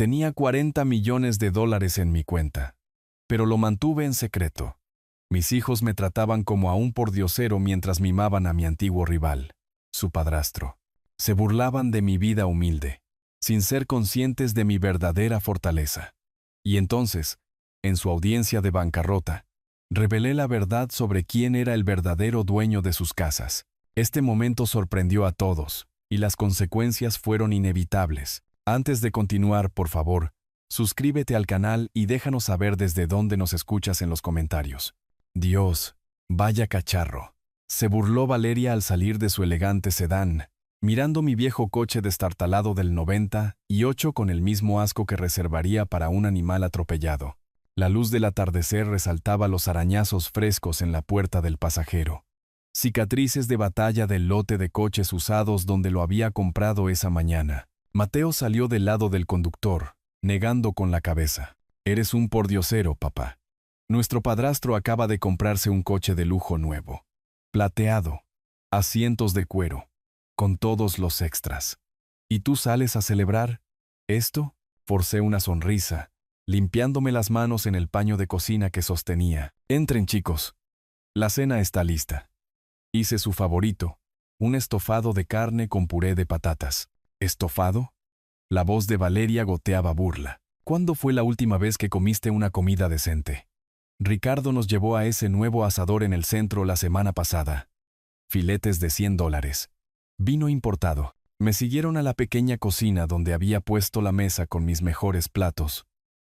Tenía $40 millones en mi cuenta, pero lo mantuve en secreto. Mis hijos me trataban como a un pordiosero mientras mimaban a mi antiguo rival, su padrastro. Se burlaban de mi vida humilde, sin ser conscientes de mi verdadera fortaleza. Y entonces, en su audiencia de bancarrota, revelé la verdad sobre quién era el verdadero dueño de sus casas. Este momento sorprendió a todos, y las consecuencias fueron inevitables. Antes de continuar, por favor, suscríbete al canal y déjanos saber desde dónde nos escuchas en los comentarios. Dios, vaya cacharro. Se burló Valeria al salir de su elegante sedán, mirando mi viejo coche destartalado del 98 con el mismo asco que reservaría para un animal atropellado. La luz del atardecer resaltaba los arañazos frescos en la puerta del pasajero. Cicatrices de batalla del lote de coches usados donde lo había comprado esa mañana. Mateo salió del lado del conductor, negando con la cabeza. Eres un pordiosero, papá. Nuestro padrastro acaba de comprarse un coche de lujo nuevo. Plateado, asientos de cuero, con todos los extras. ¿Y tú sales a celebrar esto? Forcé una sonrisa, limpiándome las manos en el paño de cocina que sostenía. Entren, chicos. La cena está lista. Hice su favorito, un estofado de carne con puré de patatas. ¿Estofado? La voz de Valeria goteaba burla. ¿Cuándo fue la última vez que comiste una comida decente? Ricardo nos llevó a ese nuevo asador en el centro la semana pasada. Filetes de $100. Vino importado. Me siguieron a la pequeña cocina donde había puesto la mesa con mis mejores platos,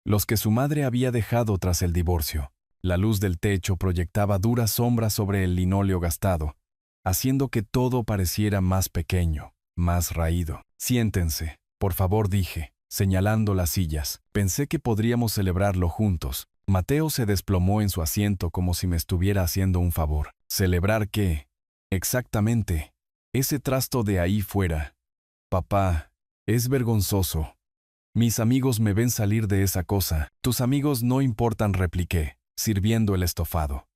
los que su madre había dejado tras el divorcio. La luz del techo proyectaba duras sombras sobre el linóleo gastado, haciendo que todo pareciera más pequeño, más raído. Siéntense, por favor, dije, señalando las sillas. Pensé que podríamos celebrarlo juntos. Mateo se desplomó en su asiento como si me estuviera haciendo un favor. ¿Celebrar qué? Exactamente. Ese trasto de ahí fuera. Papá, es vergonzoso. Mis amigos me ven salir de esa cosa. Tus amigos no importan, repliqué, sirviendo el estofado.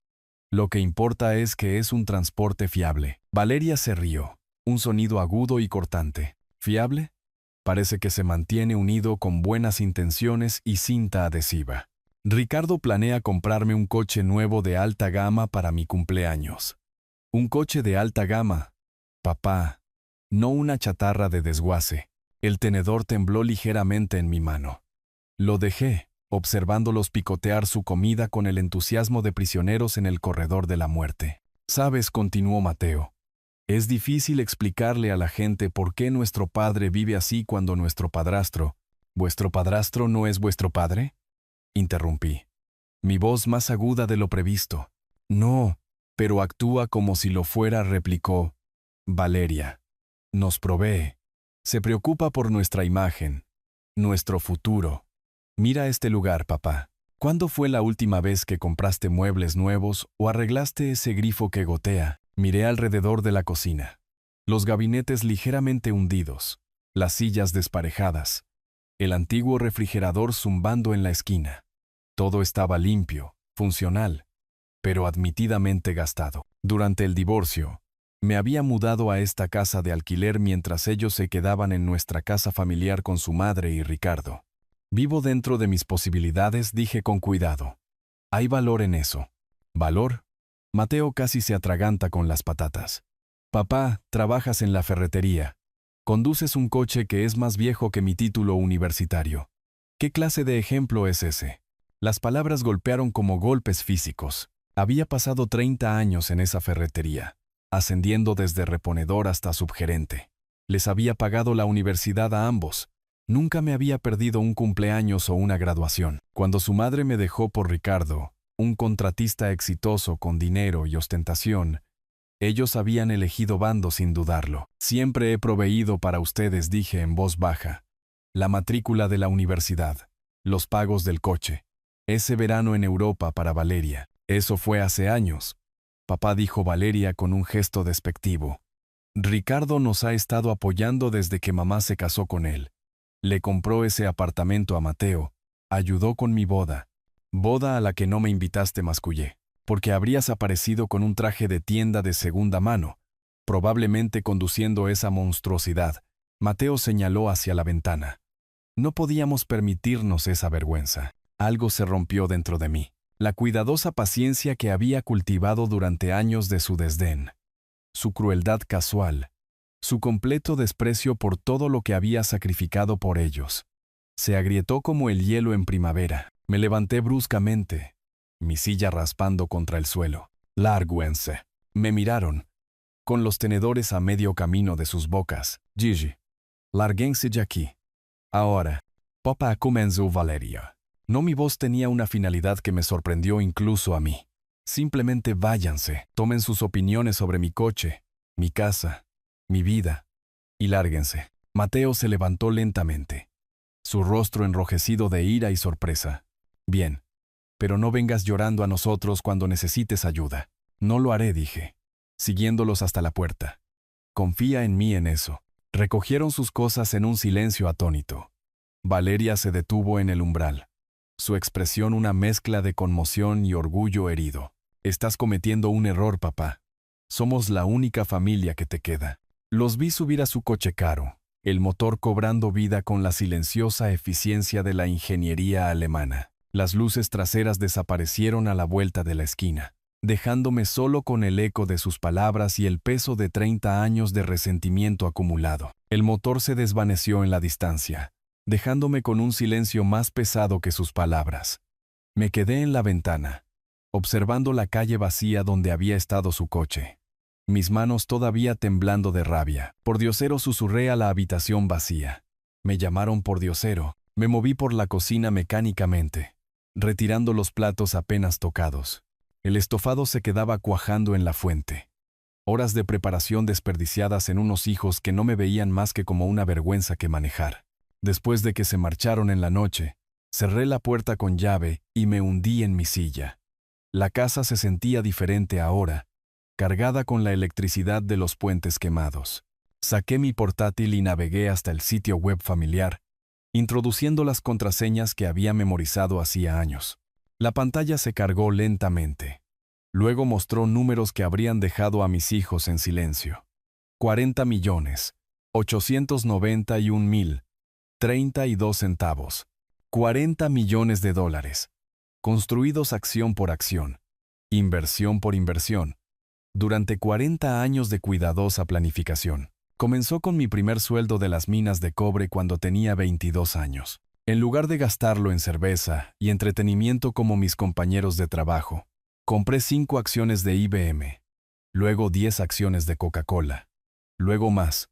Lo que importa es que es un transporte fiable. Valeria se rió, un sonido agudo y cortante. ¿Fiable? Parece que se mantiene unido con buenas intenciones y cinta adhesiva. Ricardo planea comprarme un coche nuevo de alta gama para mi cumpleaños. Un coche de alta gama, papá, no una chatarra de desguace. El tenedor tembló ligeramente en mi mano. Lo dejé, observándolos picotear su comida con el entusiasmo de prisioneros en el corredor de la muerte. ¿Sabes?, continuó Mateo. Es difícil explicarle a la gente por qué nuestro padre vive así cuando nuestro padrastro... ¿Vuestro padrastro no es vuestro padre?, interrumpí. Mi voz más aguda de lo previsto. No, pero actúa como si lo fuera, replicó Valeria. Nos provee. Se preocupa por nuestra imagen, nuestro futuro. Mira este lugar, papá. ¿Cuándo fue la última vez que compraste muebles nuevos o arreglaste ese grifo que gotea? Miré alrededor de la cocina. Los gabinetes ligeramente hundidos, las sillas desparejadas, el antiguo refrigerador zumbando en la esquina. Todo estaba limpio, funcional, pero admitidamente gastado. Durante el divorcio, me había mudado a esta casa de alquiler mientras ellos se quedaban en nuestra casa familiar con su madre y Ricardo. Vivo dentro de mis posibilidades, dije con cuidado. Hay valor en eso. ¿Valor? Mateo casi se atraganta con las patatas. Papá, trabajas en la ferretería. Conduces un coche que es más viejo que mi título universitario. ¿Qué clase de ejemplo es ese? Las palabras golpearon como golpes físicos. Había pasado 30 años en esa ferretería, ascendiendo desde reponedor hasta subgerente. Les había pagado la universidad a ambos. Nunca me había perdido un cumpleaños o una graduación. Cuando su madre me dejó por Ricardo, un contratista exitoso con dinero y ostentación, ellos habían elegido bando sin dudarlo. Siempre he proveído para ustedes, dije en voz baja. La matrícula de la universidad, los pagos del coche, ese verano en Europa para Valeria. Eso fue hace años, papá, dijo Valeria con un gesto despectivo. Ricardo nos ha estado apoyando desde que mamá se casó con él. Le compró ese apartamento a Mateo, ayudó con mi boda. Boda a la que no me invitaste, mascullé. Porque habrías aparecido con un traje de tienda de segunda mano, probablemente conduciendo esa monstruosidad. Mateo señaló hacia la ventana. No podíamos permitirnos esa vergüenza. Algo se rompió dentro de mí. La cuidadosa paciencia que había cultivado durante años de su desdén. Su crueldad casual. Su completo desprecio por todo lo que había sacrificado por ellos. Se agrietó como el hielo en primavera. Me levanté bruscamente, mi silla raspando contra el suelo. Lárguense. Me miraron, con los tenedores a medio camino de sus bocas. Gigi, lárguense de aquí. Ahora, papá comenzó Valeria. No, mi voz tenía una finalidad que me sorprendió incluso a mí. Simplemente váyanse, tomen sus opiniones sobre mi coche, mi casa, mi vida, y lárguense. Mateo se levantó lentamente, su rostro enrojecido de ira y sorpresa. Bien, pero no vengas llorando a nosotros cuando necesites ayuda. No lo haré, dije, siguiéndolos hasta la puerta. Confía en mí en eso. Recogieron sus cosas en un silencio atónito. Valeria se detuvo en el umbral. Su expresión una mezcla de conmoción y orgullo herido. Estás cometiendo un error, papá. Somos la única familia que te queda. Los vi subir a su coche caro, el motor cobrando vida con la silenciosa eficiencia de la ingeniería alemana. Las luces traseras desaparecieron a la vuelta de la esquina, dejándome solo con el eco de sus palabras y el peso de 30 años de resentimiento acumulado. El motor se desvaneció en la distancia, dejándome con un silencio más pesado que sus palabras. Me quedé en la ventana, observando la calle vacía donde había estado su coche. Mis manos todavía temblando de rabia. Pordiosero, susurré a la habitación vacía. Me llamaron pordiosero. Me moví por la cocina mecánicamente, retirando los platos apenas tocados. El estofado se quedaba cuajando en la fuente. Horas de preparación desperdiciadas en unos hijos que no me veían más que como una vergüenza que manejar. Después de que se marcharon en la noche, cerré la puerta con llave y me hundí en mi silla. La casa se sentía diferente ahora, cargada con la electricidad de los puentes quemados. Saqué mi portátil y navegué hasta el sitio web familiar, introduciendo las contraseñas que había memorizado hacía años. La pantalla se cargó lentamente. Luego mostró números que habrían dejado a mis hijos en silencio. 40.891.032 centavos. 40 millones de dólares. Construidos acción por acción. Inversión por inversión. Durante 40 años de cuidadosa planificación. Comenzó con mi primer sueldo de las minas de cobre cuando tenía 22 años. En lugar de gastarlo en cerveza y entretenimiento como mis compañeros de trabajo, compré 5 acciones de IBM, luego 10 acciones de Coca-Cola, luego más,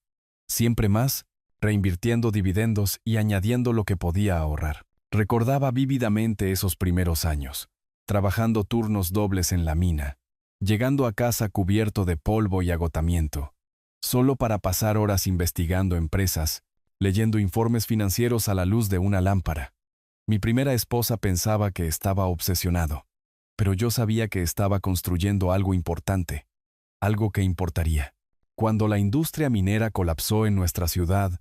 siempre más, reinvirtiendo dividendos y añadiendo lo que podía ahorrar. Recordaba vívidamente esos primeros años, trabajando turnos dobles en la mina, llegando a casa cubierto de polvo y agotamiento, solo para pasar horas investigando empresas, leyendo informes financieros a la luz de una lámpara. Mi primera esposa pensaba que estaba obsesionado, pero yo sabía que estaba construyendo algo importante, algo que importaría. Cuando la industria minera colapsó en nuestra ciudad,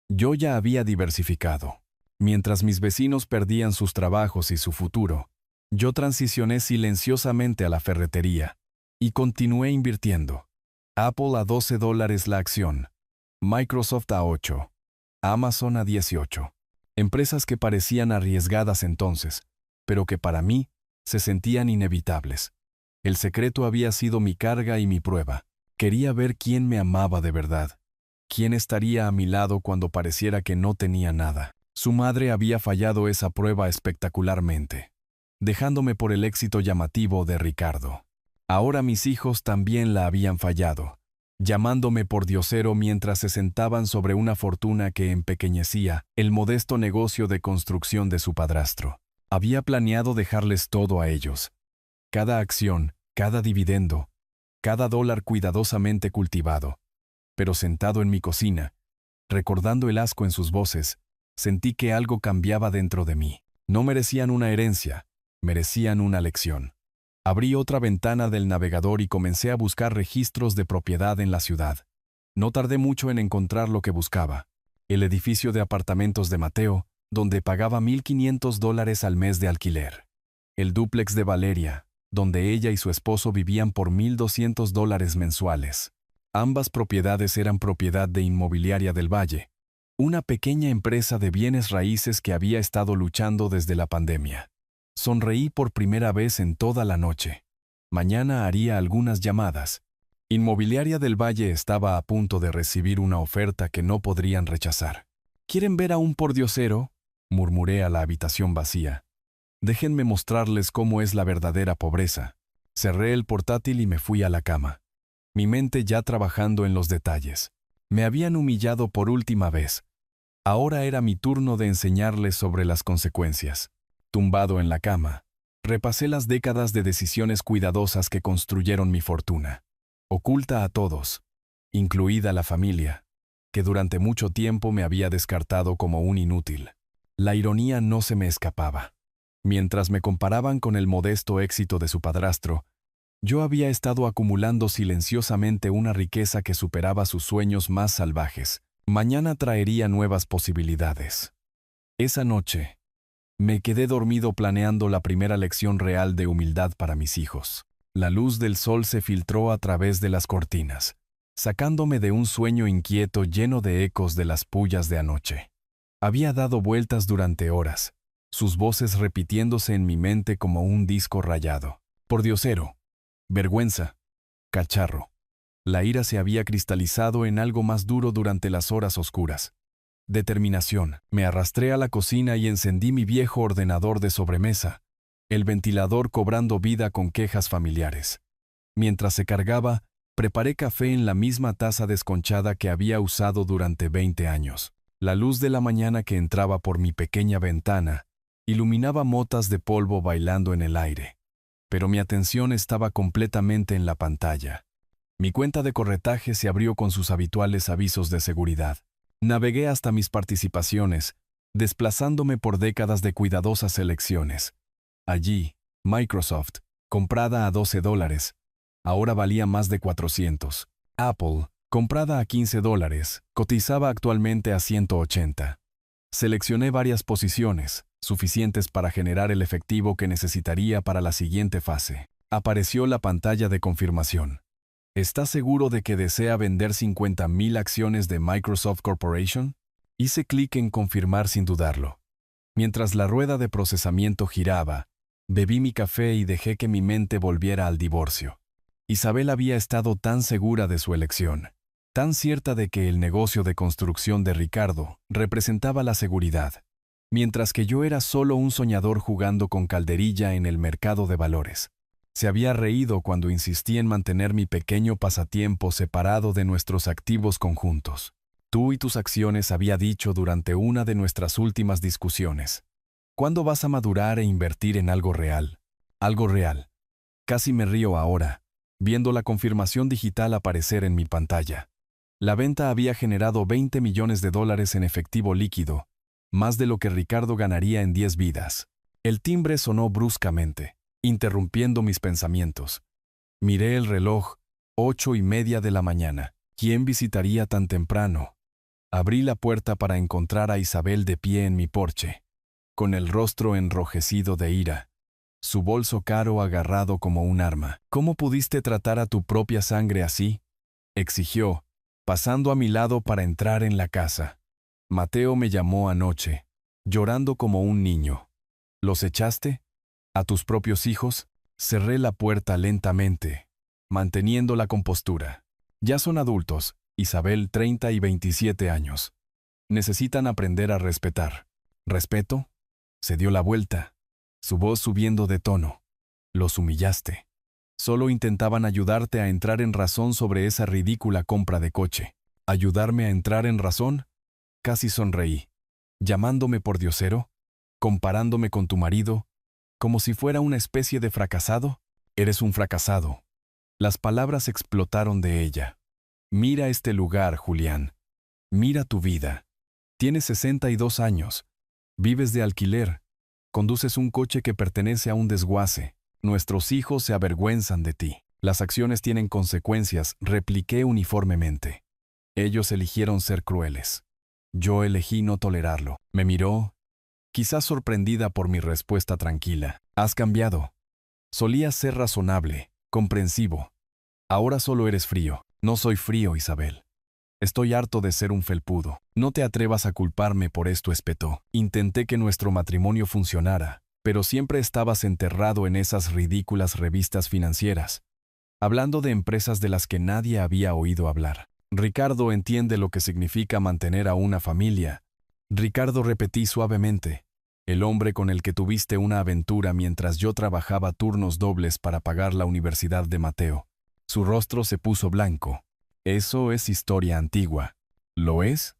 yo ya había diversificado. Mientras mis vecinos perdían sus trabajos y su futuro, yo transicioné silenciosamente a la ferretería y continué invirtiendo. Apple a $12 la acción, Microsoft a 8, Amazon a 18. Empresas que parecían arriesgadas entonces, pero que para mí se sentían inevitables. El secreto había sido mi carga y mi prueba. Quería ver quién me amaba de verdad, quién estaría a mi lado cuando pareciera que no tenía nada. Su madre había fallado esa prueba espectacularmente, dejándome por el éxito llamativo de Ricardo. Ahora mis hijos también la habían fallado, llamándome pordiosero mientras se sentaban sobre una fortuna que empequeñecía el modesto negocio de construcción de su padrastro. Había planeado dejarles todo a ellos. Cada acción, cada dividendo, cada dólar cuidadosamente cultivado. Pero sentado en mi cocina, recordando el asco en sus voces, sentí que algo cambiaba dentro de mí. No merecían una herencia, merecían una lección. Abrí otra ventana del navegador y comencé a buscar registros de propiedad en la ciudad. No tardé mucho en encontrar lo que buscaba. El edificio de apartamentos de Mateo, donde pagaba $1,500 al mes de alquiler. El dúplex de Valeria, donde ella y su esposo vivían por $1,200 mensuales. Ambas propiedades eran propiedad de Inmobiliaria del Valle, Una pequeña empresa de bienes raíces que había estado luchando desde la pandemia. Sonreí por primera vez en toda la noche. Mañana haría algunas llamadas. Inmobiliaria del Valle estaba a punto de recibir una oferta que no podrían rechazar. ¿Quieren ver a un pordiosero?, murmuré a la habitación vacía. Déjenme mostrarles cómo es la verdadera pobreza. Cerré el portátil y me fui a la cama. Mi mente ya trabajando en los detalles. Me habían humillado por última vez. Ahora era mi turno de enseñarles sobre las consecuencias. Tumbado en la cama, repasé las décadas de decisiones cuidadosas que construyeron mi fortuna, oculta a todos, incluida la familia, que durante mucho tiempo me había descartado como un inútil. La ironía no se me escapaba. Mientras me comparaban con el modesto éxito de su padrastro, yo había estado acumulando silenciosamente una riqueza que superaba sus sueños más salvajes. Mañana traería nuevas posibilidades. Esa noche, me quedé dormido planeando la primera lección real de humildad para mis hijos. La luz del sol se filtró a través de las cortinas, sacándome de un sueño inquieto lleno de ecos de las pullas de anoche. Había dado vueltas durante horas, sus voces repitiéndose en mi mente como un disco rayado. Pordiosero, vergüenza, cacharro. La ira se había cristalizado en algo más duro durante las horas oscuras. Determinación. Me arrastré a la cocina y encendí mi viejo ordenador de sobremesa, el ventilador cobrando vida con quejas familiares. Mientras se cargaba, preparé café en la misma taza desconchada que había usado durante 20 años. La luz de la mañana que entraba por mi pequeña ventana iluminaba motas de polvo bailando en el aire. Pero mi atención estaba completamente en la pantalla. Mi cuenta de corretaje se abrió con sus habituales avisos de seguridad. Navegué hasta mis participaciones, desplazándome por décadas de cuidadosas selecciones. Allí, Microsoft, comprada a $12, ahora valía más de 400. Apple, comprada a $15, cotizaba actualmente a 180. Seleccioné varias posiciones, suficientes para generar el efectivo que necesitaría para la siguiente fase. Apareció la pantalla de confirmación. ¿Está seguro de que desea vender 50,000 acciones de Microsoft Corporation? Hice clic en confirmar sin dudarlo. Mientras la rueda de procesamiento giraba, bebí mi café y dejé que mi mente volviera al divorcio. Isabel había estado tan segura de su elección, tan cierta de que el negocio de construcción de Ricardo representaba la seguridad, mientras que yo era solo un soñador jugando con calderilla en el mercado de valores. Se había reído cuando insistí en mantener mi pequeño pasatiempo separado de nuestros activos conjuntos. Tú y tus acciones, había dicho durante una de nuestras últimas discusiones. ¿Cuándo vas a madurar e invertir en algo real? Algo real. Casi me río ahora, viendo la confirmación digital aparecer en mi pantalla. La venta había generado $20 millones en efectivo líquido, más de lo que Ricardo ganaría en 10 vidas. El timbre sonó bruscamente, interrumpiendo mis pensamientos. Miré el reloj, 8:30 de la mañana. ¿Quién visitaría tan temprano? Abrí la puerta para encontrar a Isabel de pie en mi porche, con el rostro enrojecido de ira, su bolso caro agarrado como un arma. ¿Cómo pudiste tratar a tu propia sangre así?, exigió, pasando a mi lado para entrar en la casa. Mateo me llamó anoche, llorando como un niño. ¿Los echaste? ¿A tus propios hijos? Cerré la puerta lentamente, manteniendo la compostura. Ya son adultos, Isabel, 30 y 27 años. Necesitan aprender a respetar. ¿Respeto? Se dio la vuelta, su voz subiendo de tono. Los humillaste. Solo intentaban ayudarte a entrar en razón sobre esa ridícula compra de coche. ¿Ayudarme a entrar en razón? Casi sonreí. ¿Llamándome pordiosero? ¿Comparándome con tu marido? ¿Como si fuera una especie de fracasado? Eres un fracasado. Las palabras explotaron de ella. Mira este lugar, Julián. Mira tu vida. Tienes 62 años. Vives de alquiler. Conduces un coche que pertenece a un desguace. Nuestros hijos se avergüenzan de ti. Las acciones tienen consecuencias, repliqué uniformemente. Ellos eligieron ser crueles. Yo elegí no tolerarlo. Me miró, quizás sorprendida por mi respuesta tranquila. Has cambiado. Solías ser razonable, comprensivo. Ahora solo eres frío. No soy frío, Isabel. Estoy harto de ser un felpudo. No te atrevas a culparme por esto, espetó. Intenté que nuestro matrimonio funcionara, pero siempre estabas enterrado en esas ridículas revistas financieras, hablando de empresas de las que nadie había oído hablar. Ricardo entiende lo que significa mantener a una familia. Ricardo, repetí suavemente, el hombre con el que tuviste una aventura mientras yo trabajaba turnos dobles para pagar la universidad de Mateo. Su rostro se puso blanco. Eso es historia antigua. ¿Lo es?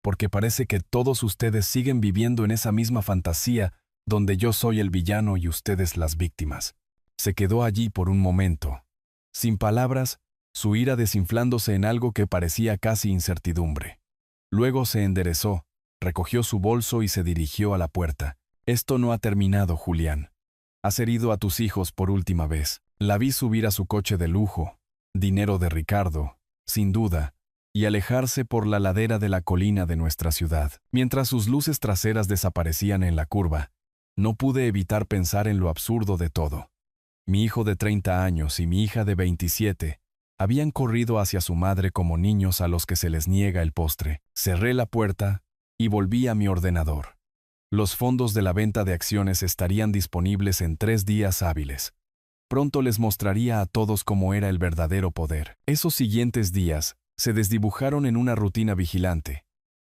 Porque parece que todos ustedes siguen viviendo en esa misma fantasía donde yo soy el villano y ustedes las víctimas. Se quedó allí por un momento. Sin palabras, su ira desinflándose en algo que parecía casi incertidumbre. Luego se enderezó, recogió su bolso y se dirigió a la puerta. Esto no ha terminado, Julián. Has herido a tus hijos por última vez. La vi subir a su coche de lujo, dinero de Ricardo, sin duda, y alejarse por la ladera de la colina de nuestra ciudad. Mientras sus luces traseras desaparecían en la curva, no pude evitar pensar en lo absurdo de todo. Mi hijo de 30 años y mi hija de 27 habían corrido hacia su madre como niños a los que se les niega el postre. Cerré la puerta y volví a mi ordenador. Los fondos de la venta de acciones estarían disponibles en 3 días hábiles. Pronto les mostraría a todos cómo era el verdadero poder. Esos siguientes días se desdibujaron en una rutina vigilante,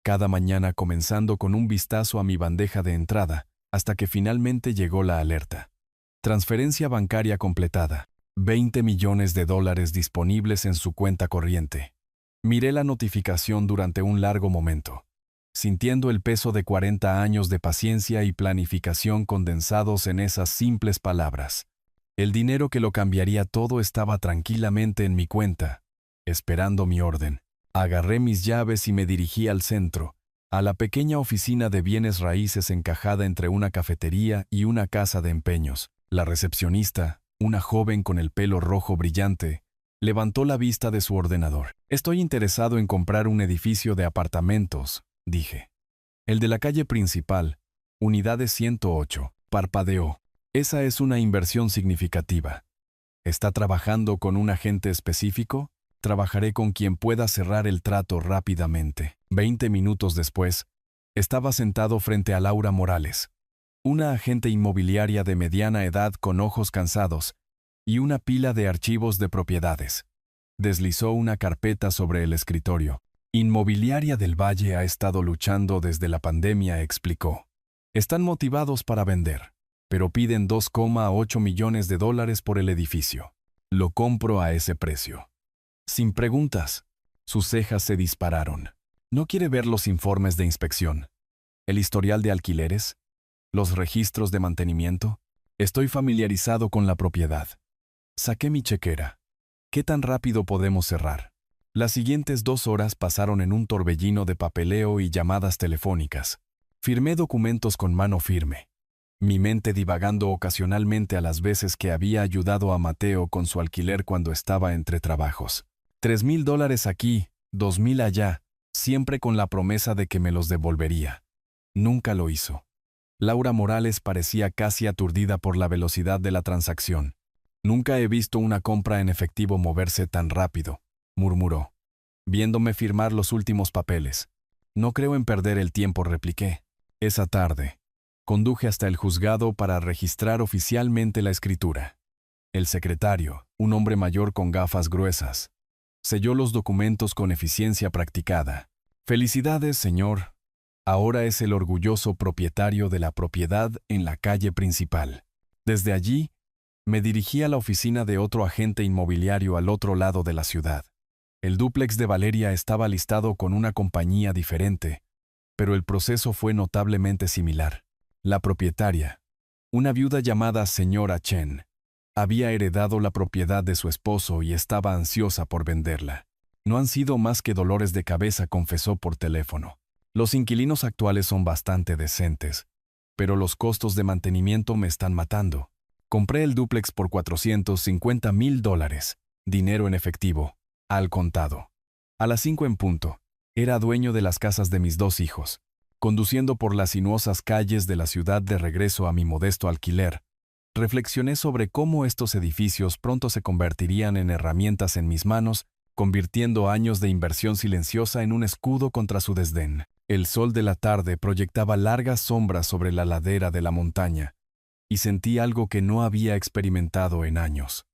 cada mañana comenzando con un vistazo a mi bandeja de entrada, hasta que finalmente llegó la alerta. Transferencia bancaria completada. $20 millones disponibles en su cuenta corriente. Miré la notificación durante un largo momento, sintiendo el peso de 40 años de paciencia y planificación condensados en esas simples palabras. El dinero que lo cambiaría todo estaba tranquilamente en mi cuenta, esperando mi orden. Agarré mis llaves y me dirigí al centro, a la pequeña oficina de bienes raíces encajada entre una cafetería y una casa de empeños. La recepcionista, una joven con el pelo rojo brillante, levantó la vista de su ordenador. Estoy interesado en comprar un edificio de apartamentos, dije. El de la calle principal, unidades 108, parpadeó. Esa es una inversión significativa. ¿Está trabajando con un agente específico? Trabajaré con quien pueda cerrar el trato rápidamente. 20 minutos después, estaba sentado frente a Laura Morales, una agente inmobiliaria de mediana edad con ojos cansados y una pila de archivos de propiedades. Deslizó una carpeta sobre el escritorio. Inmobiliaria del Valle ha estado luchando desde la pandemia, explicó. Están motivados para vender, pero piden $2,8 millones por el edificio. Lo compro a ese precio. Sin preguntas, sus cejas se dispararon. ¿No quiere ver los informes de inspección? ¿El historial de alquileres? ¿Los registros de mantenimiento? Estoy familiarizado con la propiedad. Saqué mi chequera. ¿Qué tan rápido podemos cerrar? Las siguientes 2 horas pasaron en un torbellino de papeleo y llamadas telefónicas. Firmé documentos con mano firme, mi mente divagando ocasionalmente a las veces que había ayudado a Mateo con su alquiler cuando estaba entre trabajos. $3,000 aquí, 2,000 allá, siempre con la promesa de que me los devolvería. Nunca lo hizo. Laura Morales parecía casi aturdida por la velocidad de la transacción. Nunca he visto una compra en efectivo moverse tan rápido, murmuró, viéndome firmar los últimos papeles. No creo en perder el tiempo, repliqué. Esa tarde, conduje hasta el juzgado para registrar oficialmente la escritura. El secretario, un hombre mayor con gafas gruesas, selló los documentos con eficiencia practicada. Felicidades, señor. Ahora es el orgulloso propietario de la propiedad en la calle principal. Desde allí, me dirigí a la oficina de otro agente inmobiliario al otro lado de la ciudad. El dúplex de Valeria estaba listado con una compañía diferente, pero el proceso fue notablemente similar. La propietaria, una viuda llamada señora Chen, había heredado la propiedad de su esposo y estaba ansiosa por venderla. No han sido más que dolores de cabeza, confesó por teléfono. Los inquilinos actuales son bastante decentes, pero los costos de mantenimiento me están matando. Compré el dúplex por $450,000, dinero en efectivo, al contado. A las 5 en punto, era dueño de las casas de mis 2 hijos. Conduciendo por las sinuosas calles de la ciudad de regreso a mi modesto alquiler, reflexioné sobre cómo estos edificios pronto se convertirían en herramientas en mis manos convirtiendo años de inversión silenciosa en un escudo contra su desdén. El sol de la tarde proyectaba largas sombras sobre la ladera de la montaña, y sentí algo que no había experimentado en años: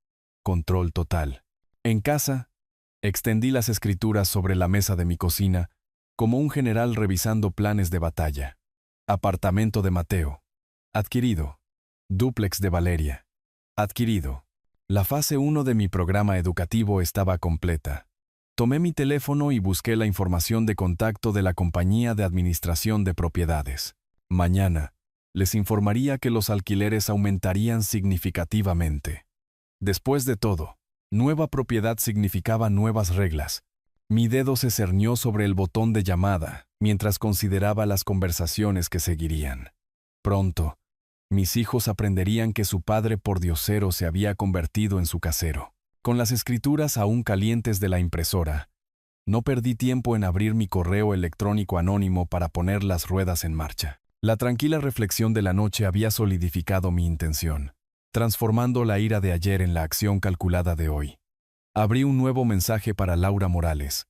control total. En casa, extendí las escrituras sobre la mesa de mi cocina, como un general revisando planes de batalla. Apartamento de Mateo. Adquirido. Dúplex de Valeria. Adquirido. La fase 1 de mi programa educativo estaba completa. Tomé mi teléfono y busqué la información de contacto de la compañía de administración de propiedades. Mañana, les informaría que los alquileres aumentarían significativamente. Después de todo, nueva propiedad significaba nuevas reglas. Mi dedo se cernió sobre el botón de llamada mientras consideraba las conversaciones que seguirían. Pronto, mis hijos aprenderían que su padre pordiosero se había convertido en su casero. Con las escrituras aún calientes de la impresora, no perdí tiempo en abrir mi correo electrónico anónimo para poner las ruedas en marcha. La tranquila reflexión de la noche había solidificado mi intención, transformando la ira de ayer en la acción calculada de hoy. Abrí un nuevo mensaje para Laura Morales,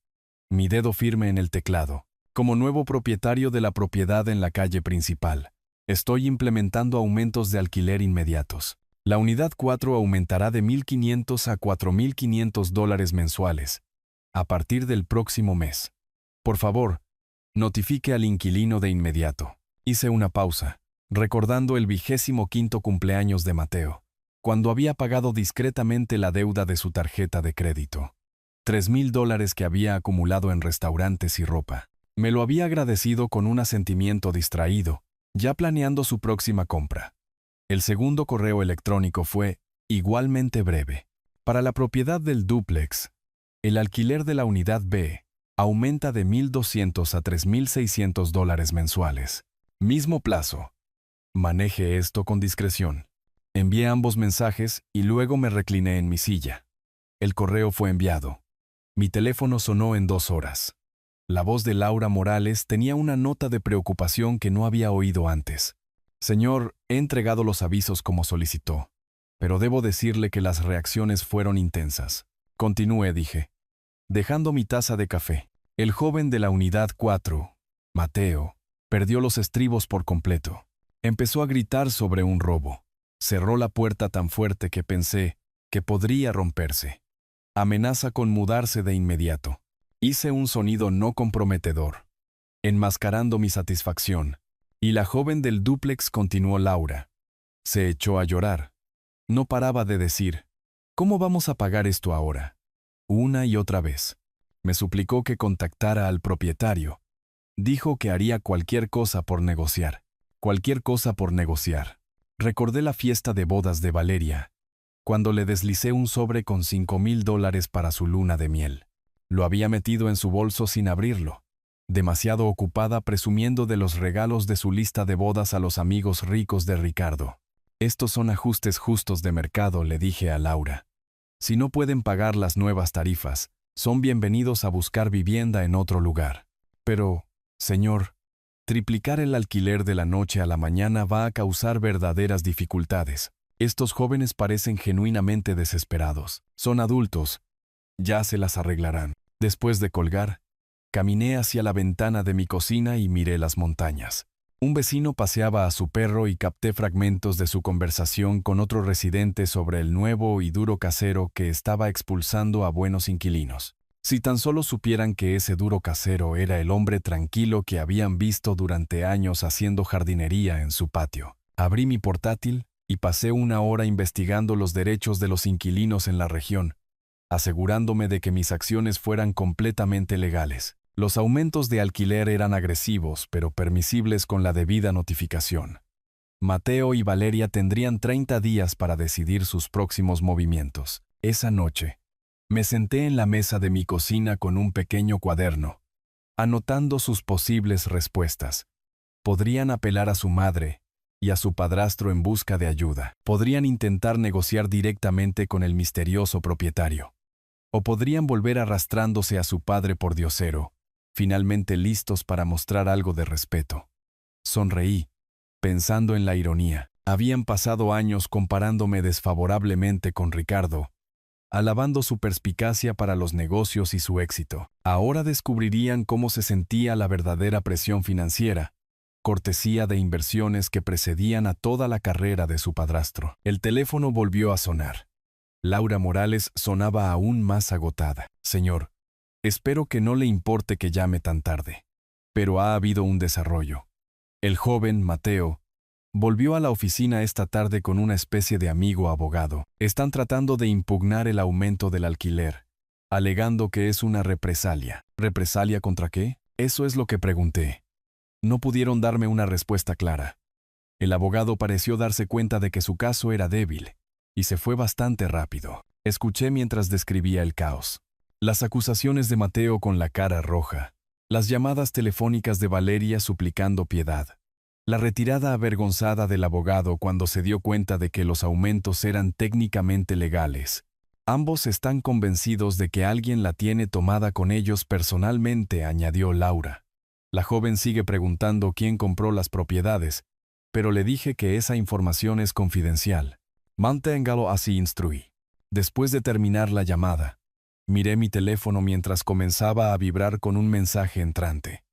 mi dedo firme en el teclado. Como nuevo propietario de la propiedad en la calle principal, estoy implementando aumentos de alquiler inmediatos. La unidad 4 aumentará de $1,500 a $4,500 mensuales, a partir del próximo mes. Por favor, notifique al inquilino de inmediato. Hice una pausa, recordando el 25º cumpleaños de Mateo, cuando había pagado discretamente la deuda de su tarjeta de crédito. $3,000 que había acumulado en restaurantes y ropa. Me lo había agradecido con un asentimiento distraído, ya planeando su próxima compra. El segundo correo electrónico fue igualmente breve. Para la propiedad del dúplex, el alquiler de la unidad B aumenta de $1,200 a $3,600 mensuales. Mismo plazo. Maneje esto con discreción. Envié ambos mensajes y luego me recliné en mi silla. El correo fue enviado. Mi teléfono sonó en 2 horas. La voz de Laura Morales tenía una nota de preocupación que no había oído antes. Señor, he entregado los avisos como solicitó, pero debo decirle que las reacciones fueron intensas. Continúe, dije, dejando mi taza de café. El joven de la unidad 4, Mateo, perdió los estribos por completo. Empezó a gritar sobre un robo. Cerró la puerta tan fuerte que pensé que podría romperse. Amenaza con mudarse de inmediato. Hice un sonido no comprometedor, enmascarando mi satisfacción, y la joven del dúplex continuó. Laura se echó a llorar. No paraba de decir, ¿cómo vamos a pagar esto ahora? Una y otra vez. Me suplicó que contactara al propietario. Dijo que haría cualquier cosa por negociar. Cualquier cosa por negociar. Recordé la fiesta de bodas de Valeria, cuando le deslicé un sobre con $5,000 para su luna de miel. Lo había metido en su bolso sin abrirlo, demasiado ocupada presumiendo de los regalos de su lista de bodas a los amigos ricos de Ricardo. Estos son ajustes justos de mercado, le dije a Laura. Si no pueden pagar las nuevas tarifas, son bienvenidos a buscar vivienda en otro lugar. Pero, señor, triplicar el alquiler de la noche a la mañana va a causar verdaderas dificultades. Estos jóvenes parecen genuinamente desesperados. Son adultos. Ya se las arreglarán. Después de colgar, caminé hacia la ventana de mi cocina y miré las montañas. Un vecino paseaba a su perro y capté fragmentos de su conversación con otro residente sobre el nuevo y duro casero que estaba expulsando a buenos inquilinos. Si tan solo supieran que ese duro casero era el hombre tranquilo que habían visto durante años haciendo jardinería en su patio. Abrí mi portátil y pasé 1 hora investigando los derechos de los inquilinos en la región, asegurándome de que mis acciones fueran completamente legales. Los aumentos de alquiler eran agresivos, pero permisibles con la debida notificación. Mateo y Valeria tendrían 30 días para decidir sus próximos movimientos. Esa noche, me senté en la mesa de mi cocina con un pequeño cuaderno, anotando sus posibles respuestas. Podrían apelar a su madre y a su padrastro en busca de ayuda. Podrían intentar negociar directamente con el misterioso propietario. O podrían volver arrastrándose a su padre pordiosero, finalmente listos para mostrar algo de respeto. Sonreí, pensando en la ironía. Habían pasado años comparándome desfavorablemente con Ricardo, alabando su perspicacia para los negocios y su éxito. Ahora descubrirían cómo se sentía la verdadera presión financiera, cortesía de inversiones que precedían a toda la carrera de su padrastro. El teléfono volvió a sonar. Laura Morales sonaba aún más agotada. Señor, espero que no le importe que llame tan tarde, pero ha habido un desarrollo. El joven, Mateo, volvió a la oficina esta tarde con una especie de amigo abogado. Están tratando de impugnar el aumento del alquiler, alegando que es una represalia. ¿Represalia contra qué? Eso es lo que pregunté. No pudieron darme una respuesta clara. El abogado pareció darse cuenta de que su caso era débil, y se fue bastante rápido. Escuché mientras describía el caos. Las acusaciones de Mateo con la cara roja, las llamadas telefónicas de Valeria suplicando piedad, la retirada avergonzada del abogado cuando se dio cuenta de que los aumentos eran técnicamente legales. Ambos están convencidos de que alguien la tiene tomada con ellos personalmente, añadió Laura. La joven sigue preguntando quién compró las propiedades, pero le dije que esa información es confidencial. Manténgalo así, instruí. Después de terminar la llamada, miré mi teléfono mientras comenzaba a vibrar con un mensaje entrante.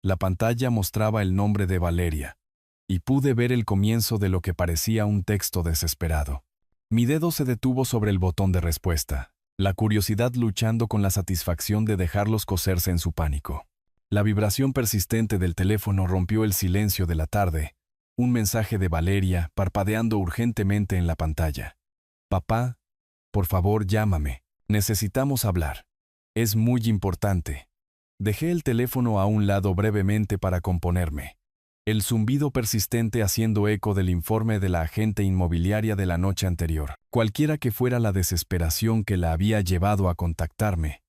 La pantalla mostraba el nombre de Valeria, y pude ver el comienzo de lo que parecía un texto desesperado. Mi dedo se detuvo sobre el botón de respuesta, la curiosidad luchando con la satisfacción de dejarlos coserse en su pánico. La vibración persistente del teléfono rompió el silencio de la tarde. Un mensaje de Valeria parpadeando urgentemente en la pantalla. Papá, por favor llámame. Necesitamos hablar. Es muy importante. Dejé el teléfono a un lado brevemente para componerme. El zumbido persistente haciendo eco del informe de la agente inmobiliaria de la noche anterior. Cualquiera que fuera la desesperación que la había llevado a contactarme,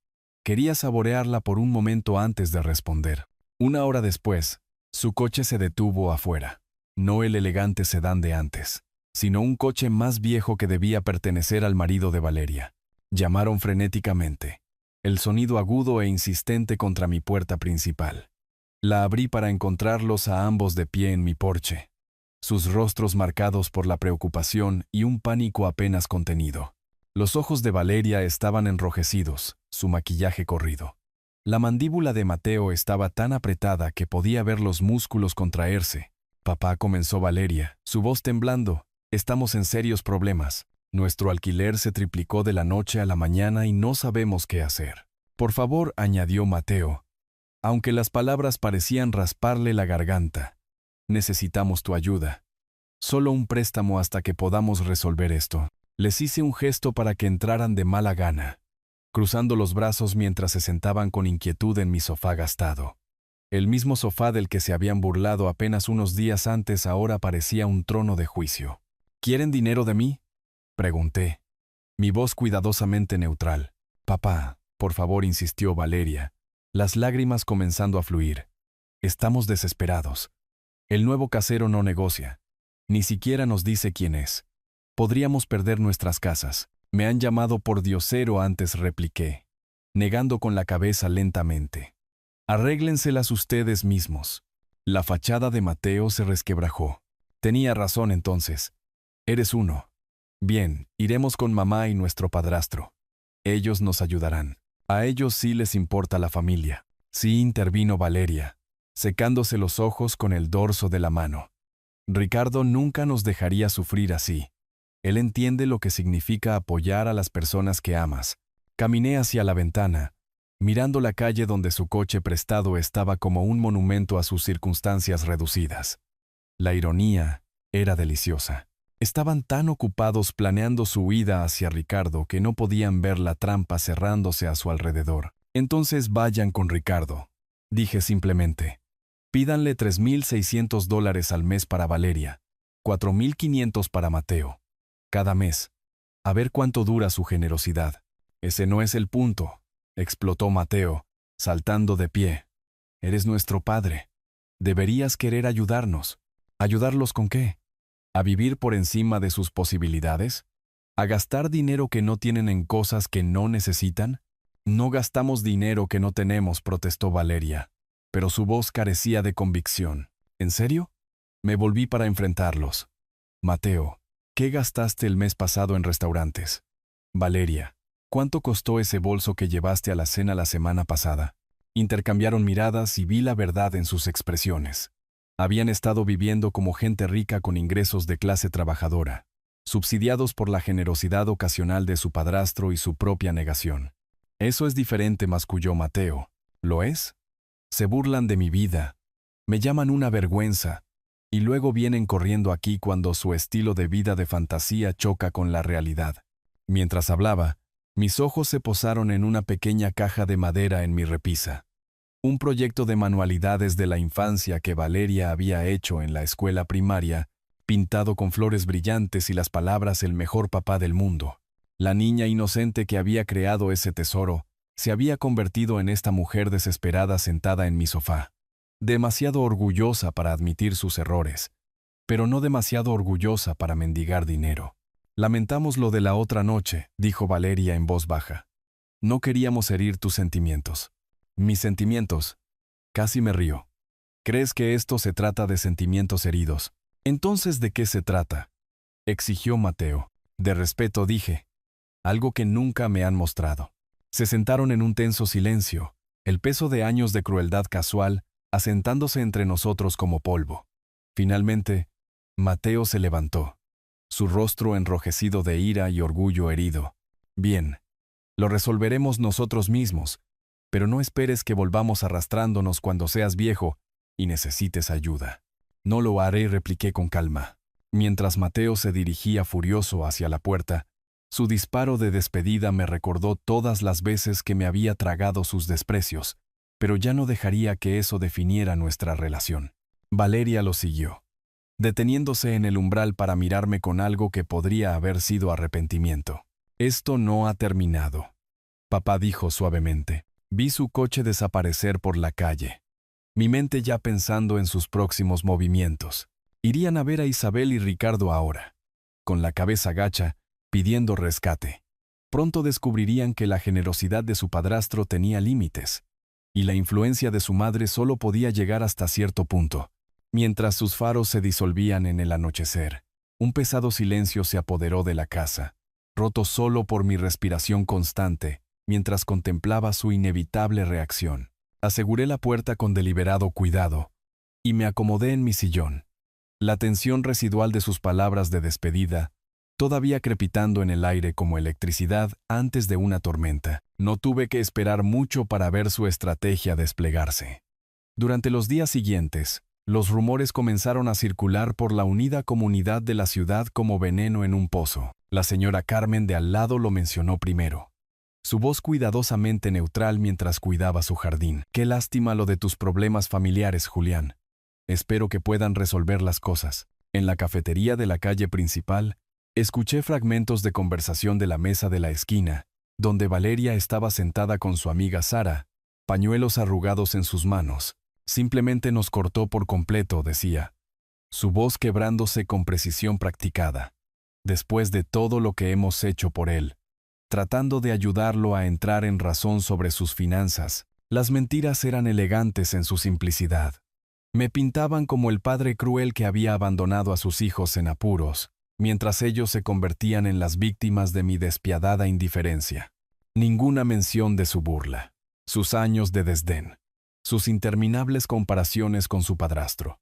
quería saborearla por un momento antes de responder. Una hora después, su coche se detuvo afuera. No el elegante sedán de antes, sino un coche más viejo que debía pertenecer al marido de Valeria. Llamaron frenéticamente. El sonido agudo e insistente contra mi puerta principal. La abrí para encontrarlos a ambos de pie en mi porche, sus rostros marcados por la preocupación y un pánico apenas contenido. Los ojos de Valeria estaban enrojecidos, su maquillaje corrido. La mandíbula de Mateo estaba tan apretada que podía ver los músculos contraerse. Papá, comenzó Valeria, su voz temblando, estamos en serios problemas. Nuestro alquiler se triplicó de la noche a la mañana y no sabemos qué hacer. Por favor, añadió Mateo, aunque las palabras parecían rasparle la garganta. Necesitamos tu ayuda. Solo un préstamo hasta que podamos resolver esto. Les hice un gesto para que entraran de mala gana, cruzando los brazos mientras se sentaban con inquietud en mi sofá gastado. El mismo sofá del que se habían burlado apenas unos días antes ahora parecía un trono de juicio. ¿Quieren dinero de mí?, pregunté, mi voz cuidadosamente neutral. Papá, por favor, insistió Valeria, las lágrimas comenzando a fluir. Estamos desesperados. El nuevo casero no negocia. Ni siquiera nos dice quién es. Podríamos perder nuestras casas. Me han llamado por diosero antes, repliqué, negando con la cabeza lentamente. Arréglenselas ustedes mismos. La fachada de Mateo se resquebrajó. Tenía razón entonces. Eres uno. Bien, iremos con mamá y nuestro padrastro. Ellos nos ayudarán. A ellos sí les importa la familia. Sí, intervino Valeria, secándose los ojos con el dorso de la mano. Ricardo nunca nos dejaría sufrir así. Él entiende lo que significa apoyar a las personas que amas. Caminé hacia la ventana, mirando la calle donde su coche prestado estaba como un monumento a sus circunstancias reducidas. La ironía era deliciosa. Estaban tan ocupados planeando su huida hacia Ricardo que no podían ver la trampa cerrándose a su alrededor. Entonces vayan con Ricardo, dije simplemente. Pídanle $3,600 al mes para Valeria, $4,500 para Mateo. Cada mes. A ver cuánto dura su generosidad. Ese no es el punto, explotó Mateo, saltando de pie. Eres nuestro padre. Deberías querer ayudarnos. ¿Ayudarlos con qué? ¿A vivir por encima de sus posibilidades? ¿A gastar dinero que no tienen en cosas que no necesitan? No gastamos dinero que no tenemos, protestó Valeria, pero su voz carecía de convicción. ¿En serio? Me volví para enfrentarlos. Mateo, ¿qué gastaste el mes pasado en restaurantes? Valeria, ¿Cuánto costó ese bolso que llevaste a la cena la semana pasada? Intercambiaron miradas y vi la verdad en sus expresiones. Habían estado viviendo como gente rica con ingresos de clase trabajadora, subsidiados por la generosidad ocasional de su padrastro y su propia negación. Eso es diferente, masculló Mateo. ¿Lo es? Se burlan de mi vida. Me llaman una vergüenza. Y luego vienen corriendo aquí cuando su estilo de vida de fantasía choca con la realidad. Mientras hablaba, mis ojos se posaron en una pequeña caja de madera en mi repisa. Un proyecto de manualidades de la infancia que Valeria había hecho en la escuela primaria, pintado con flores brillantes y las palabras «el mejor papá del mundo». La niña inocente que había creado ese tesoro se había convertido en esta mujer desesperada sentada en mi sofá. Demasiado orgullosa para admitir sus errores, pero no demasiado orgullosa para mendigar dinero. Lamentamos lo de la otra noche, dijo Valeria en voz baja. No queríamos herir tus sentimientos. Mis sentimientos. Casi me río. ¿Crees que esto se trata de sentimientos heridos? Entonces, ¿de qué se trata? Exigió Mateo. De respeto, dije. Algo que nunca me han mostrado. Se sentaron en un tenso silencio, el peso de años de crueldad casual asentándose entre nosotros como polvo. Finalmente, Mateo se levantó, su rostro enrojecido de ira y orgullo herido. Bien, lo resolveremos nosotros mismos, pero no esperes que volvamos arrastrándonos cuando seas viejo y necesites ayuda. No lo haré, repliqué con calma. Mientras Mateo se dirigía furioso hacia la puerta, su disparo de despedida me recordó todas las veces que me había tragado sus desprecios, pero ya no dejaría que eso definiera nuestra relación. Valeria lo siguió, deteniéndose en el umbral para mirarme con algo que podría haber sido arrepentimiento. Esto no ha terminado, papá dijo suavemente. Vi su coche desaparecer por la calle, mi mente ya pensando en sus próximos movimientos. Irían a ver a Isabel y Ricardo ahora, con la cabeza gacha, pidiendo rescate. Pronto descubrirían que la generosidad de su padrastro tenía límites, y la influencia de su madre solo podía llegar hasta cierto punto. Mientras sus faros se disolvían en el anochecer, un pesado silencio se apoderó de la casa, roto solo por mi respiración constante, mientras contemplaba su inevitable reacción. Aseguré la puerta con deliberado cuidado, y me acomodé en mi sillón. La tensión residual de sus palabras de despedida, todavía crepitando en el aire como electricidad antes de una tormenta. No tuve que esperar mucho para ver su estrategia desplegarse. Durante los días siguientes, los rumores comenzaron a circular por la unida comunidad de la ciudad como veneno en un pozo. La señora Carmen de al lado lo mencionó primero, su voz cuidadosamente neutral mientras cuidaba su jardín. Qué lástima lo de tus problemas familiares, Julián. Espero que puedan resolver las cosas. En la cafetería de la calle principal, escuché fragmentos de conversación de la mesa de la esquina, donde Valeria estaba sentada con su amiga Sara, pañuelos arrugados en sus manos. Simplemente nos cortó por completo, decía, su voz quebrándose con precisión practicada. Después de todo lo que hemos hecho por él, tratando de ayudarlo a entrar en razón sobre sus finanzas, las mentiras eran elegantes en su simplicidad. Me pintaban como el padre cruel que había abandonado a sus hijos en apuros, mientras ellos se convertían en las víctimas de mi despiadada indiferencia. Ninguna mención de su burla, sus años de desdén, sus interminables comparaciones con su padrastro.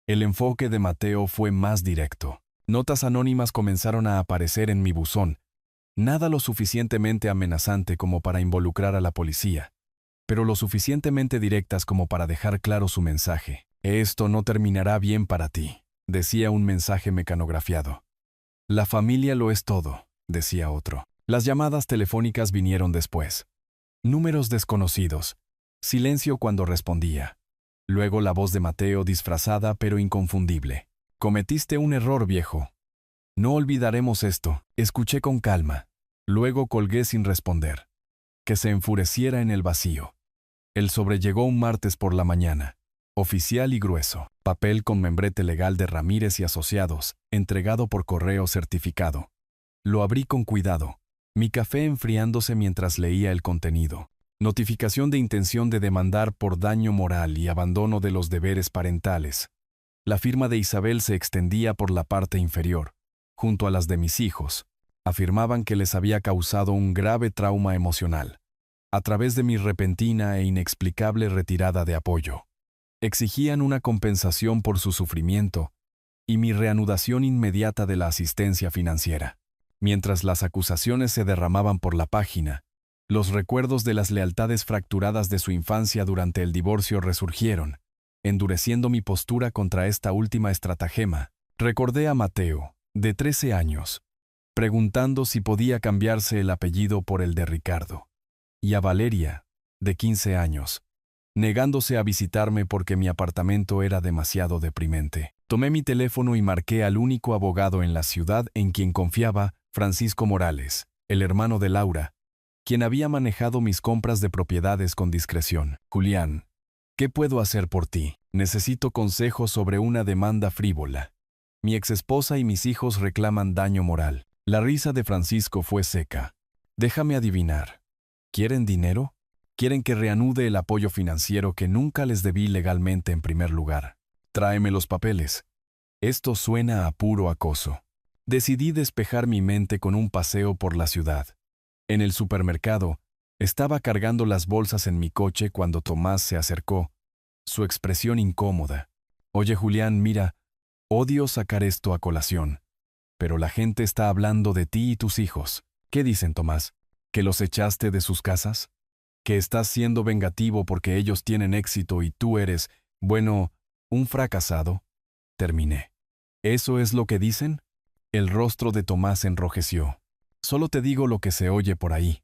El enfoque de Mateo fue más directo. Notas anónimas comenzaron a aparecer en mi buzón, nada lo suficientemente amenazante como para involucrar a la policía, pero lo suficientemente directas como para dejar claro su mensaje. Esto no terminará bien para ti, decía un mensaje mecanografiado. La familia lo es todo, decía otro. Las llamadas telefónicas vinieron después. Números desconocidos. Silencio cuando respondía. Luego la voz de Mateo disfrazada pero inconfundible. Cometiste un error, viejo. No olvidaremos esto. Escuché con calma. Luego colgué sin responder. Que se enfureciera en el vacío. El sobre llegó un martes por la mañana. Oficial y grueso. Papel con membrete legal de Ramírez y Asociados, entregado por correo certificado. Lo abrí con cuidado, mi café enfriándose mientras leía el contenido. Notificación de intención de demandar por daño moral y abandono de los deberes parentales. La firma de Isabel se extendía por la parte inferior, junto a las de mis hijos. Afirmaban que les había causado un grave trauma emocional, a través de mi repentina e inexplicable retirada de apoyo. Exigían una compensación por su sufrimiento y mi reanudación inmediata de la asistencia financiera. Mientras las acusaciones se derramaban por la página, los recuerdos de las lealtades fracturadas de su infancia durante el divorcio resurgieron, endureciendo mi postura contra esta última estratagema. Recordé a Mateo, de 13 años, preguntando si podía cambiarse el apellido por el de Ricardo, y a Valeria, de 15 años, negándose a visitarme porque mi apartamento era demasiado deprimente. Tomé mi teléfono y marqué al único abogado en la ciudad en quien confiaba, Francisco Morales, el hermano de Laura, quien había manejado mis compras de propiedades con discreción. Julián, ¿qué puedo hacer por ti? Necesito consejos sobre una demanda frívola. Mi exesposa y mis hijos reclaman daño moral. La risa de Francisco fue seca. Déjame adivinar. ¿Quieren dinero? Quieren que reanude el apoyo financiero que nunca les debí legalmente en primer lugar. Tráeme los papeles. Esto suena a puro acoso. Decidí despejar mi mente con un paseo por la ciudad. En el supermercado, estaba cargando las bolsas en mi coche cuando Tomás se acercó, su expresión incómoda. Oye, Julián, mira, odio sacar esto a colación, pero la gente está hablando de ti y tus hijos. ¿Qué dicen, Tomás? ¿Que los echaste de sus casas? ¿Que estás siendo vengativo porque ellos tienen éxito y tú eres, bueno, un fracasado? Terminé. ¿Eso es lo que dicen? El rostro de Tomás enrojeció. Solo te digo lo que se oye por ahí.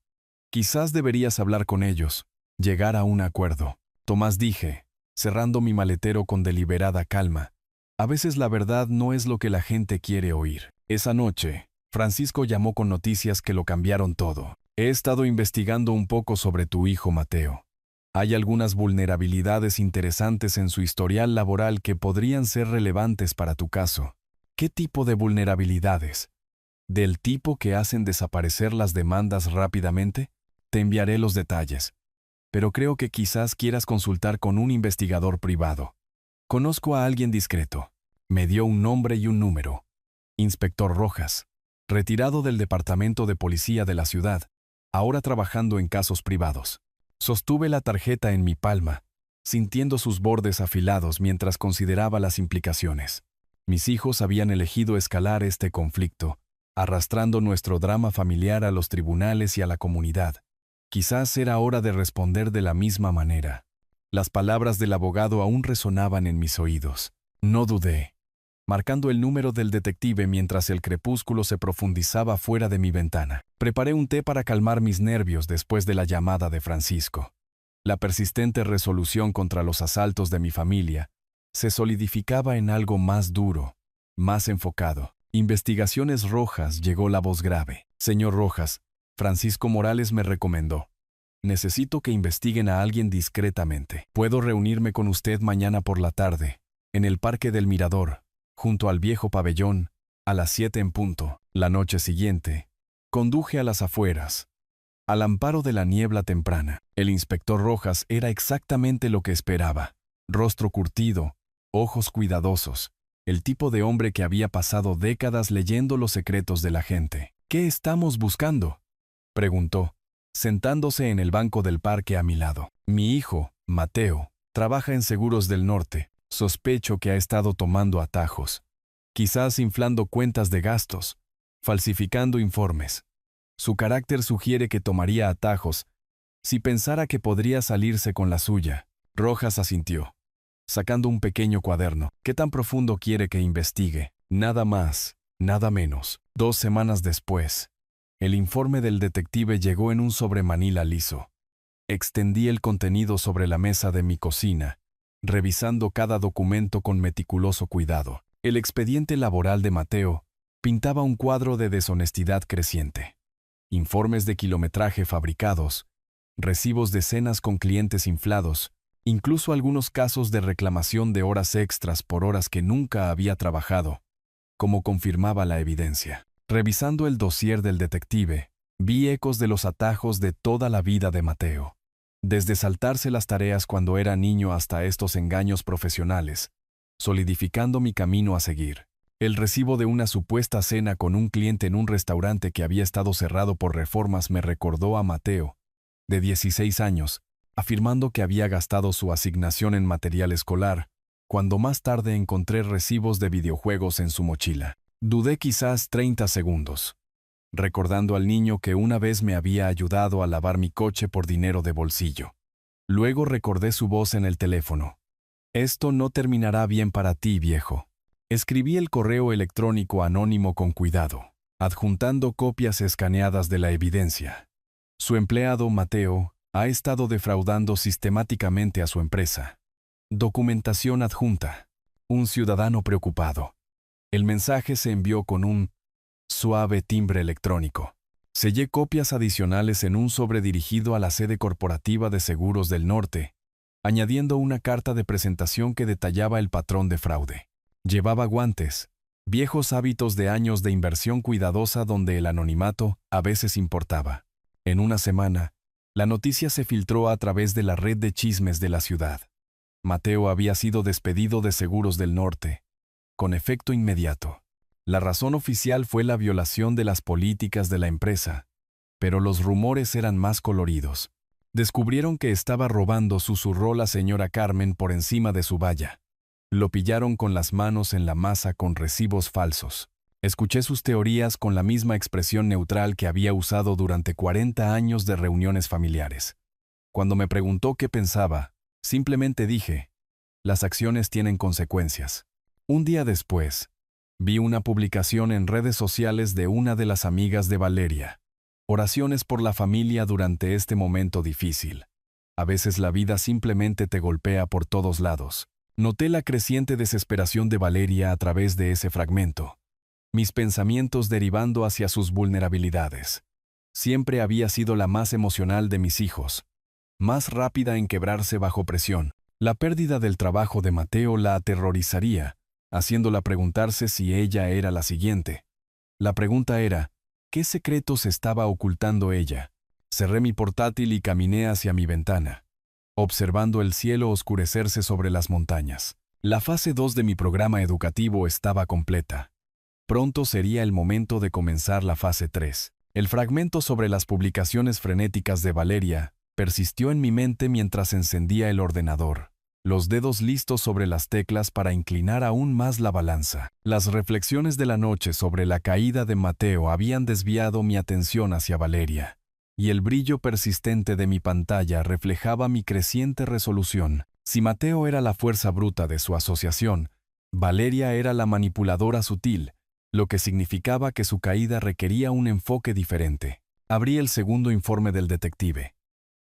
Quizás deberías hablar con ellos, llegar a un acuerdo. Tomás, dije, cerrando mi maletero con deliberada calma. A veces la verdad no es lo que la gente quiere oír. Esa noche, Francisco llamó con noticias que lo cambiaron todo. He estado investigando un poco sobre tu hijo Mateo. Hay algunas vulnerabilidades interesantes en su historial laboral que podrían ser relevantes para tu caso. ¿Qué tipo de vulnerabilidades? ¿Del tipo que hacen desaparecer las demandas rápidamente? Te enviaré los detalles. Pero creo que quizás quieras consultar con un investigador privado. Conozco a alguien discreto. Me dio un nombre y un número. Inspector Rojas, retirado del departamento de policía de la ciudad, ahora trabajando en casos privados. Sostuve la tarjeta en mi palma, sintiendo sus bordes afilados mientras consideraba las implicaciones. Mis hijos habían elegido escalar este conflicto, arrastrando nuestro drama familiar a los tribunales y a la comunidad. Quizás era hora de responder de la misma manera. Las palabras del abogado aún resonaban en mis oídos. No dudé, marcando el número del detective mientras el crepúsculo se profundizaba fuera de mi ventana. Preparé un té para calmar mis nervios después de la llamada de Francisco. La persistente resolución contra los asaltos de mi familia se solidificaba en algo más duro, más enfocado. Investigaciones Rojas, llegó la voz grave. Señor Rojas, Francisco Morales me recomendó. Necesito que investiguen a alguien discretamente. ¿Puedo reunirme con usted mañana por la tarde, en el Parque del Mirador, junto al viejo pabellón, a las 7 en punto? La noche siguiente, conduje a las afueras, al amparo de la niebla temprana. El inspector Rojas era exactamente lo que esperaba. Rostro curtido, ojos cuidadosos, el tipo de hombre que había pasado décadas leyendo los secretos de la gente. ¿Qué estamos buscando?, preguntó, sentándose en el banco del parque a mi lado. Mi hijo, Mateo, trabaja en Seguros del Norte. Sospecho que ha estado tomando atajos, quizás inflando cuentas de gastos, falsificando informes. Su carácter sugiere que tomaría atajos si pensara que podría salirse con la suya. Rojas asintió, sacando un pequeño cuaderno. ¿Qué tan profundo quiere que investigue? Nada más, nada menos. 2 semanas después, el informe del detective llegó en un sobremanila liso. Extendí el contenido sobre la mesa de mi cocina, revisando cada documento con meticuloso cuidado. El expediente laboral de Mateo pintaba un cuadro de deshonestidad creciente. Informes de kilometraje fabricados, recibos de cenas con clientes inflados, incluso algunos casos de reclamación de horas extras por horas que nunca había trabajado, como confirmaba la evidencia. Revisando el dossier del detective, vi ecos de los atajos de toda la vida de Mateo. Desde saltarse las tareas cuando era niño hasta estos engaños profesionales, solidificando mi camino a seguir. El recibo de una supuesta cena con un cliente en un restaurante que había estado cerrado por reformas me recordó a Mateo, de 16 años, afirmando que había gastado su asignación en material escolar, cuando más tarde encontré recibos de videojuegos en su mochila. Dudé quizás 30 segundos, recordando al niño que una vez me había ayudado a lavar mi coche por dinero de bolsillo. Luego recordé su voz en el teléfono. Esto no terminará bien para ti, viejo. Escribí el correo electrónico anónimo con cuidado, adjuntando copias escaneadas de la evidencia. Su empleado, Mateo, ha estado defraudando sistemáticamente a su empresa. Documentación adjunta. Un ciudadano preocupado. El mensaje se envió con un suave timbre electrónico. Sellé copias adicionales en un sobre dirigido a la sede corporativa de Seguros del Norte, añadiendo una carta de presentación que detallaba el patrón de fraude. Llevaba guantes, viejos hábitos de años de inversión cuidadosa donde el anonimato a veces importaba. En una semana, la noticia se filtró a través de la red de chismes de la ciudad. Mateo había sido despedido de Seguros del Norte, con efecto inmediato. La razón oficial fue la violación de las políticas de la empresa, pero los rumores eran más coloridos. Descubrieron que estaba robando, susurró la señora Carmen por encima de su valla. Lo pillaron con las manos en la masa con recibos falsos. Escuché sus teorías con la misma expresión neutral que había usado durante 40 años de reuniones familiares. Cuando me preguntó qué pensaba, simplemente dije, las acciones tienen consecuencias. Un día después, vi una publicación en redes sociales de una de las amigas de Valeria. Oraciones por la familia durante este momento difícil. A veces la vida simplemente te golpea por todos lados. Noté la creciente desesperación de Valeria a través de ese fragmento. Mis pensamientos derivando hacia sus vulnerabilidades. Siempre había sido la más emocional de mis hijos, más rápida en quebrarse bajo presión. La pérdida del trabajo de Mateo la aterrorizaría, haciéndola preguntarse si ella era la siguiente. La pregunta era, ¿qué secretos estaba ocultando ella? Cerré mi portátil y caminé hacia mi ventana, observando el cielo oscurecerse sobre las montañas. La fase 2 de mi programa educativo estaba completa. Pronto sería el momento de comenzar la fase 3. El fragmento sobre las publicaciones frenéticas de Valeria persistió en mi mente mientras encendía el ordenador, los dedos listos sobre las teclas para inclinar aún más la balanza. Las reflexiones de la noche sobre la caída de Mateo habían desviado mi atención hacia Valeria, y el brillo persistente de mi pantalla reflejaba mi creciente resolución. Si Mateo era la fuerza bruta de su asociación, Valeria era la manipuladora sutil, lo que significaba que su caída requería un enfoque diferente. Abrí el segundo informe del detective,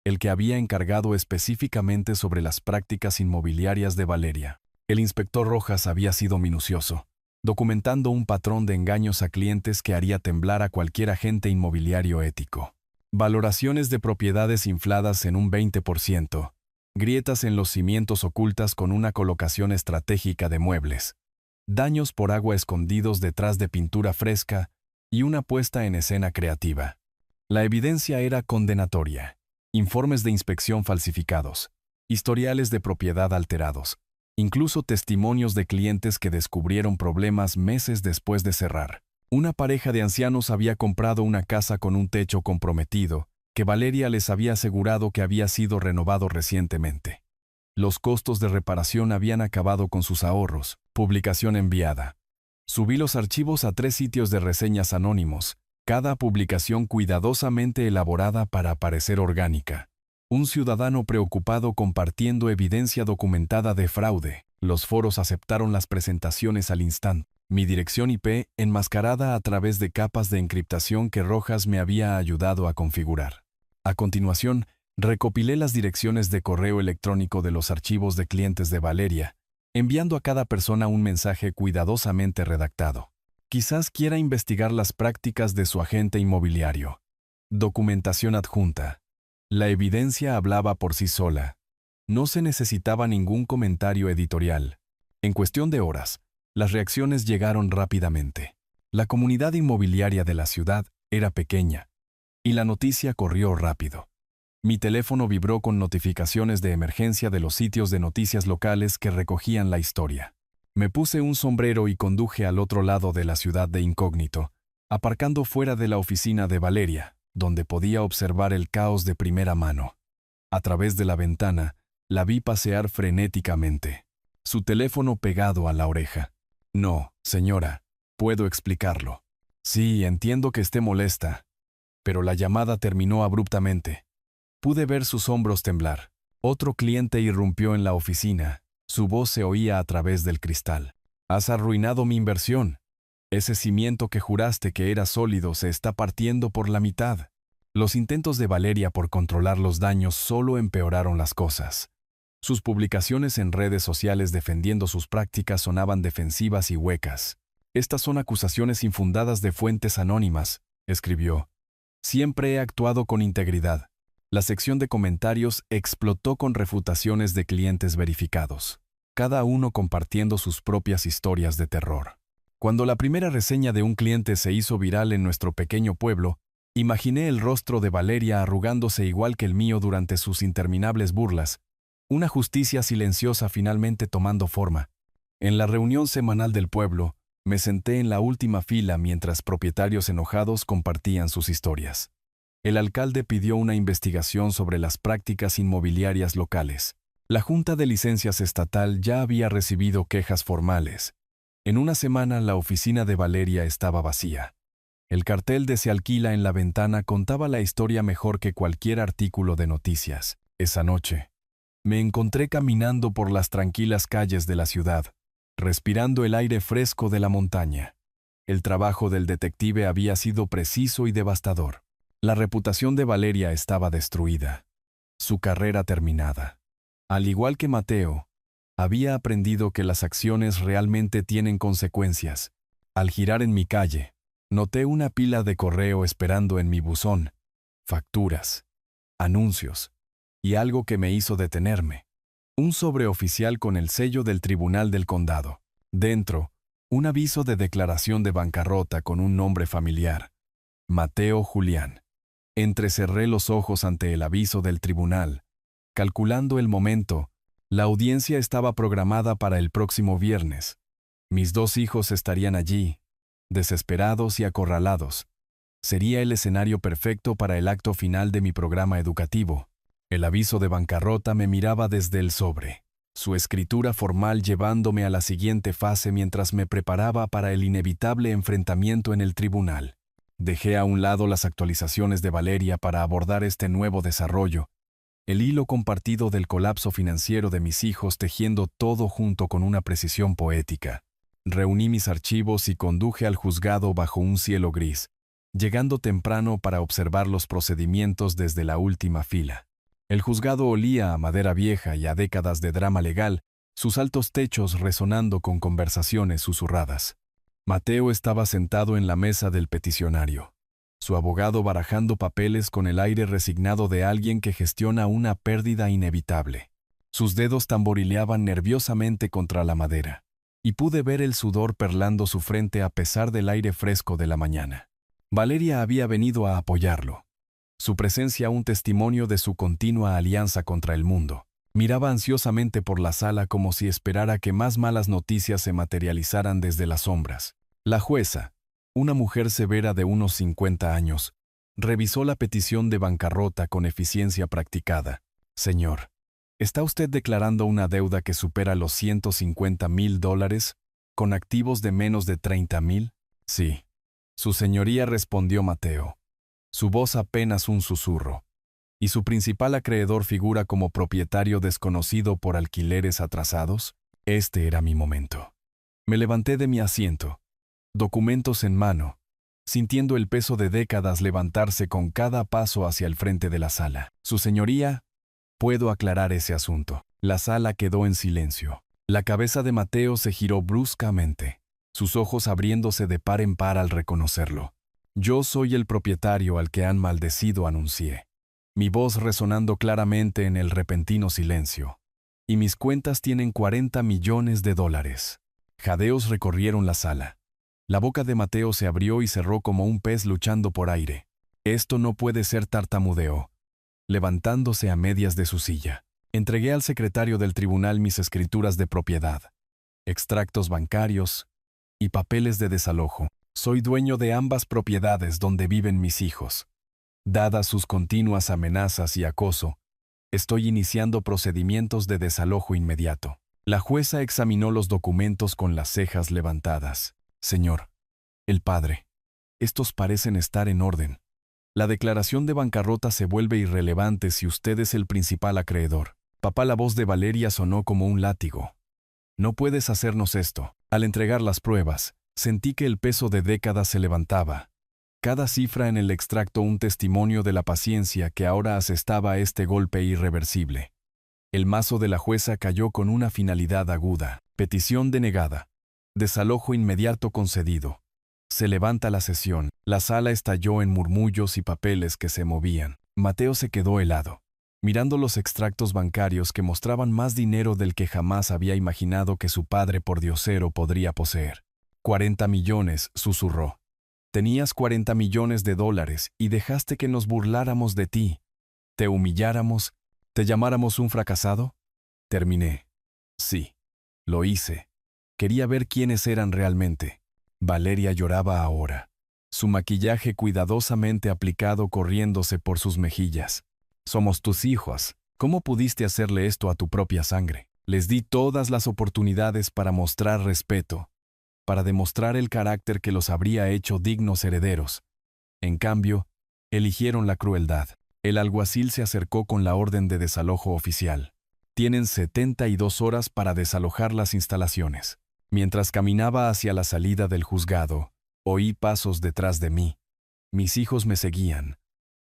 el que había encargado específicamente sobre las prácticas inmobiliarias de Valeria. El inspector Rojas había sido minucioso, documentando un patrón de engaños a clientes que haría temblar a cualquier agente inmobiliario ético. Valoraciones de propiedades infladas en un 20%, grietas en los cimientos ocultas con una colocación estratégica de muebles, daños por agua escondidos detrás de pintura fresca y una puesta en escena creativa. La evidencia era condenatoria. Informes de inspección falsificados, historiales de propiedad alterados, incluso testimonios de clientes que descubrieron problemas meses después de cerrar. Una pareja de ancianos había comprado una casa con un techo comprometido, que Valeria les había asegurado que había sido renovado recientemente. Los costos de reparación habían acabado con sus ahorros. Publicación enviada. Subí los archivos a 3 sitios de reseñas anónimos, cada publicación cuidadosamente elaborada para parecer orgánica. Un ciudadano preocupado compartiendo evidencia documentada de fraude. Los foros aceptaron las presentaciones al instante. Mi dirección IP enmascarada a través de capas de encriptación que Rojas me había ayudado a configurar. A continuación, recopilé las direcciones de correo electrónico de los archivos de clientes de Valeria, enviando a cada persona un mensaje cuidadosamente redactado. Quizás quiera investigar las prácticas de su agente inmobiliario. Documentación adjunta. La evidencia hablaba por sí sola. No se necesitaba ningún comentario editorial. En cuestión de horas, las reacciones llegaron rápidamente. La comunidad inmobiliaria de la ciudad era pequeña, y la noticia corrió rápido. Mi teléfono vibró con notificaciones de emergencia de los sitios de noticias locales que recogían la historia. Me puse un sombrero y conduje al otro lado de la ciudad de incógnito, aparcando fuera de la oficina de Valeria, donde podía observar el caos de primera mano. A través de la ventana, la vi pasear frenéticamente, su teléfono pegado a la oreja. No, señora, puedo explicarlo. Sí, entiendo que esté molesta, pero la llamada terminó abruptamente. Pude ver sus hombros temblar. Otro cliente irrumpió en la oficina. Su voz se oía a través del cristal. Has arruinado mi inversión. Ese cimiento que juraste que era sólido se está partiendo por la mitad. Los intentos de Valeria por controlar los daños solo empeoraron las cosas. Sus publicaciones en redes sociales defendiendo sus prácticas sonaban defensivas y huecas. Estas son acusaciones infundadas de fuentes anónimas, escribió. Siempre he actuado con integridad. La sección de comentarios explotó con refutaciones de clientes verificados, cada uno compartiendo sus propias historias de terror. Cuando la primera reseña de un cliente se hizo viral en nuestro pequeño pueblo, imaginé el rostro de Valeria arrugándose igual que el mío durante sus interminables burlas, una justicia silenciosa finalmente tomando forma. En la reunión semanal del pueblo, me senté en la última fila mientras propietarios enojados compartían sus historias. El alcalde pidió una investigación sobre las prácticas inmobiliarias locales. La Junta de Licencias Estatal ya había recibido quejas formales. En una semana la oficina de Valeria estaba vacía. El cartel de "Se alquila" en la ventana contaba la historia mejor que cualquier artículo de noticias. Esa noche, me encontré caminando por las tranquilas calles de la ciudad, respirando el aire fresco de la montaña. El trabajo del detective había sido preciso y devastador. La reputación de Valeria estaba destruida, su carrera terminada. Al igual que Mateo, había aprendido que las acciones realmente tienen consecuencias. Al girar en mi calle, noté una pila de correo esperando en mi buzón, facturas, anuncios, y algo que me hizo detenerme. Un sobre oficial con el sello del Tribunal del Condado. Dentro, un aviso de declaración de bancarrota con un nombre familiar. Mateo Julián. Entrecerré los ojos ante el aviso del tribunal. Calculando el momento, la audiencia estaba programada para el próximo viernes. Mis 2 hijos estarían allí, desesperados y acorralados. Sería el escenario perfecto para el acto final de mi programa educativo. El aviso de bancarrota me miraba desde el sobre, su escritura formal llevándome a la siguiente fase mientras me preparaba para el inevitable enfrentamiento en el tribunal. Dejé a un lado las actualizaciones de Valeria para abordar este nuevo desarrollo, el hilo compartido del colapso financiero de mis hijos tejiendo todo junto con una precisión poética. Reuní mis archivos y conduje al juzgado bajo un cielo gris, llegando temprano para observar los procedimientos desde la última fila. El juzgado olía a madera vieja y a décadas de drama legal, sus altos techos resonando con conversaciones susurradas. Mateo estaba sentado en la mesa del peticionario, su abogado barajando papeles con el aire resignado de alguien que gestiona una pérdida inevitable. Sus dedos tamborileaban nerviosamente contra la madera, y pude ver el sudor perlando su frente a pesar del aire fresco de la mañana. Valeria había venido a apoyarlo. Su presencia un testimonio de su continua alianza contra el mundo. Miraba ansiosamente por la sala como si esperara que más malas noticias se materializaran desde las sombras. La jueza, una mujer severa de unos 50 años, revisó la petición de bancarrota con eficiencia practicada. Señor, ¿está usted declarando una deuda que supera los $150,000 con activos de menos de 30,000? Sí. Su señoría, respondió Mateo, su voz apenas un susurro. ¿Y su principal acreedor figura como propietario desconocido por alquileres atrasados? Este era mi momento. Me levanté de mi asiento, documentos en mano, sintiendo el peso de décadas levantarse con cada paso hacia el frente de la sala. Su señoría, puedo aclarar ese asunto. La sala quedó en silencio. La cabeza de Mateo se giró bruscamente, sus ojos abriéndose de par en par al reconocerlo. Yo soy el propietario al que han maldecido, anuncié, mi voz resonando claramente en el repentino silencio. Y mis cuentas tienen $40 millones. Jadeos recorrieron la sala. La boca de Mateo se abrió y cerró como un pez luchando por aire. Esto no puede ser, tartamudeó, levantándose a medias de su silla. Entregué al secretario del tribunal mis escrituras de propiedad. extractos bancarios y papeles de desalojo. Soy dueño de ambas propiedades donde viven mis hijos. Dadas sus continuas amenazas y acoso, estoy iniciando procedimientos de desalojo inmediato. La jueza examinó los documentos con las cejas levantadas. Señor, el padre, estos parecen estar en orden. La declaración de bancarrota se vuelve irrelevante si usted es el principal acreedor. Papá, la voz de Valeria sonó como un látigo. No puedes hacernos esto. Al entregar las pruebas, sentí que el peso de décadas se levantaba. Cada cifra en el extracto un testimonio de la paciencia que ahora asestaba este golpe irreversible. El mazo de la jueza cayó con una finalidad aguda. Petición denegada. Desalojo inmediato concedido. Se levanta la sesión. La sala estalló en murmullos y papeles que se movían. Mateo se quedó helado, mirando los extractos bancarios que mostraban más dinero del que jamás había imaginado que su padre pordiosero podría poseer. 40 millones, susurró. Tenías 40 millones de dólares y dejaste que nos burláramos de ti, te humilláramos, te llamáramos un fracasado. Terminé. Sí, lo hice. Quería ver quiénes eran realmente. Valeria lloraba ahora, su maquillaje cuidadosamente aplicado corriéndose por sus mejillas. Somos tus hijos. ¿Cómo pudiste hacerle esto a tu propia sangre? Les di todas las oportunidades para mostrar respeto, para demostrar el carácter que los habría hecho dignos herederos. En cambio, eligieron la crueldad. El alguacil se acercó con la orden de desalojo oficial. Tienen 72 horas para desalojar las instalaciones. Mientras caminaba hacia la salida del juzgado, oí pasos detrás de mí. Mis hijos me seguían,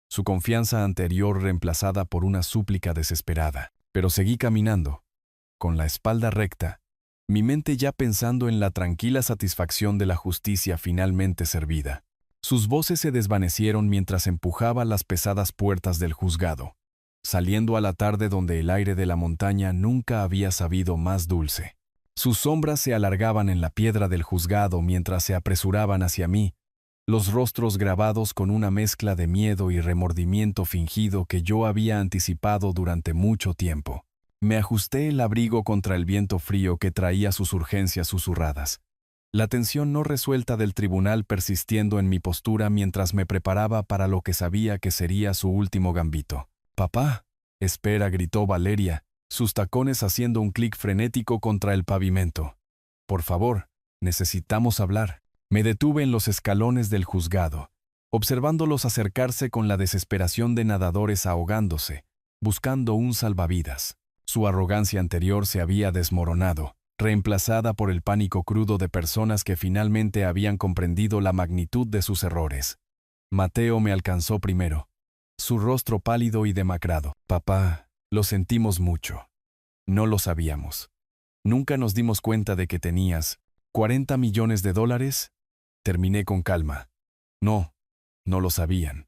su confianza anterior reemplazada por una súplica desesperada. Pero seguí caminando, con la espalda recta, mi mente ya pensando en la tranquila satisfacción de la justicia finalmente servida. Sus voces se desvanecieron mientras empujaba las pesadas puertas del juzgado, saliendo a la tarde donde el aire de la montaña nunca había sabido más dulce. Sus sombras se alargaban en la piedra del juzgado mientras se apresuraban hacia mí, los rostros grabados con una mezcla de miedo y remordimiento fingido que yo había anticipado durante mucho tiempo. Me ajusté el abrigo contra el viento frío que traía sus urgencias susurradas. La tensión no resuelta del tribunal persistiendo en mi postura mientras me preparaba para lo que sabía que sería su último gambito. «Papá», espera, gritó Valeria, sus tacones haciendo un clic frenético contra el pavimento. «Por favor, necesitamos hablar». Me detuve en los escalones del juzgado, observándolos acercarse con la desesperación de nadadores ahogándose, buscando un salvavidas. Su arrogancia anterior se había desmoronado, reemplazada por el pánico crudo de personas que finalmente habían comprendido la magnitud de sus errores. Mateo me alcanzó primero, su rostro pálido y demacrado. «Papá, lo sentimos mucho. No lo sabíamos. Nunca nos dimos cuenta de que tenías 40 millones de dólares. Terminé con calma. No lo sabían,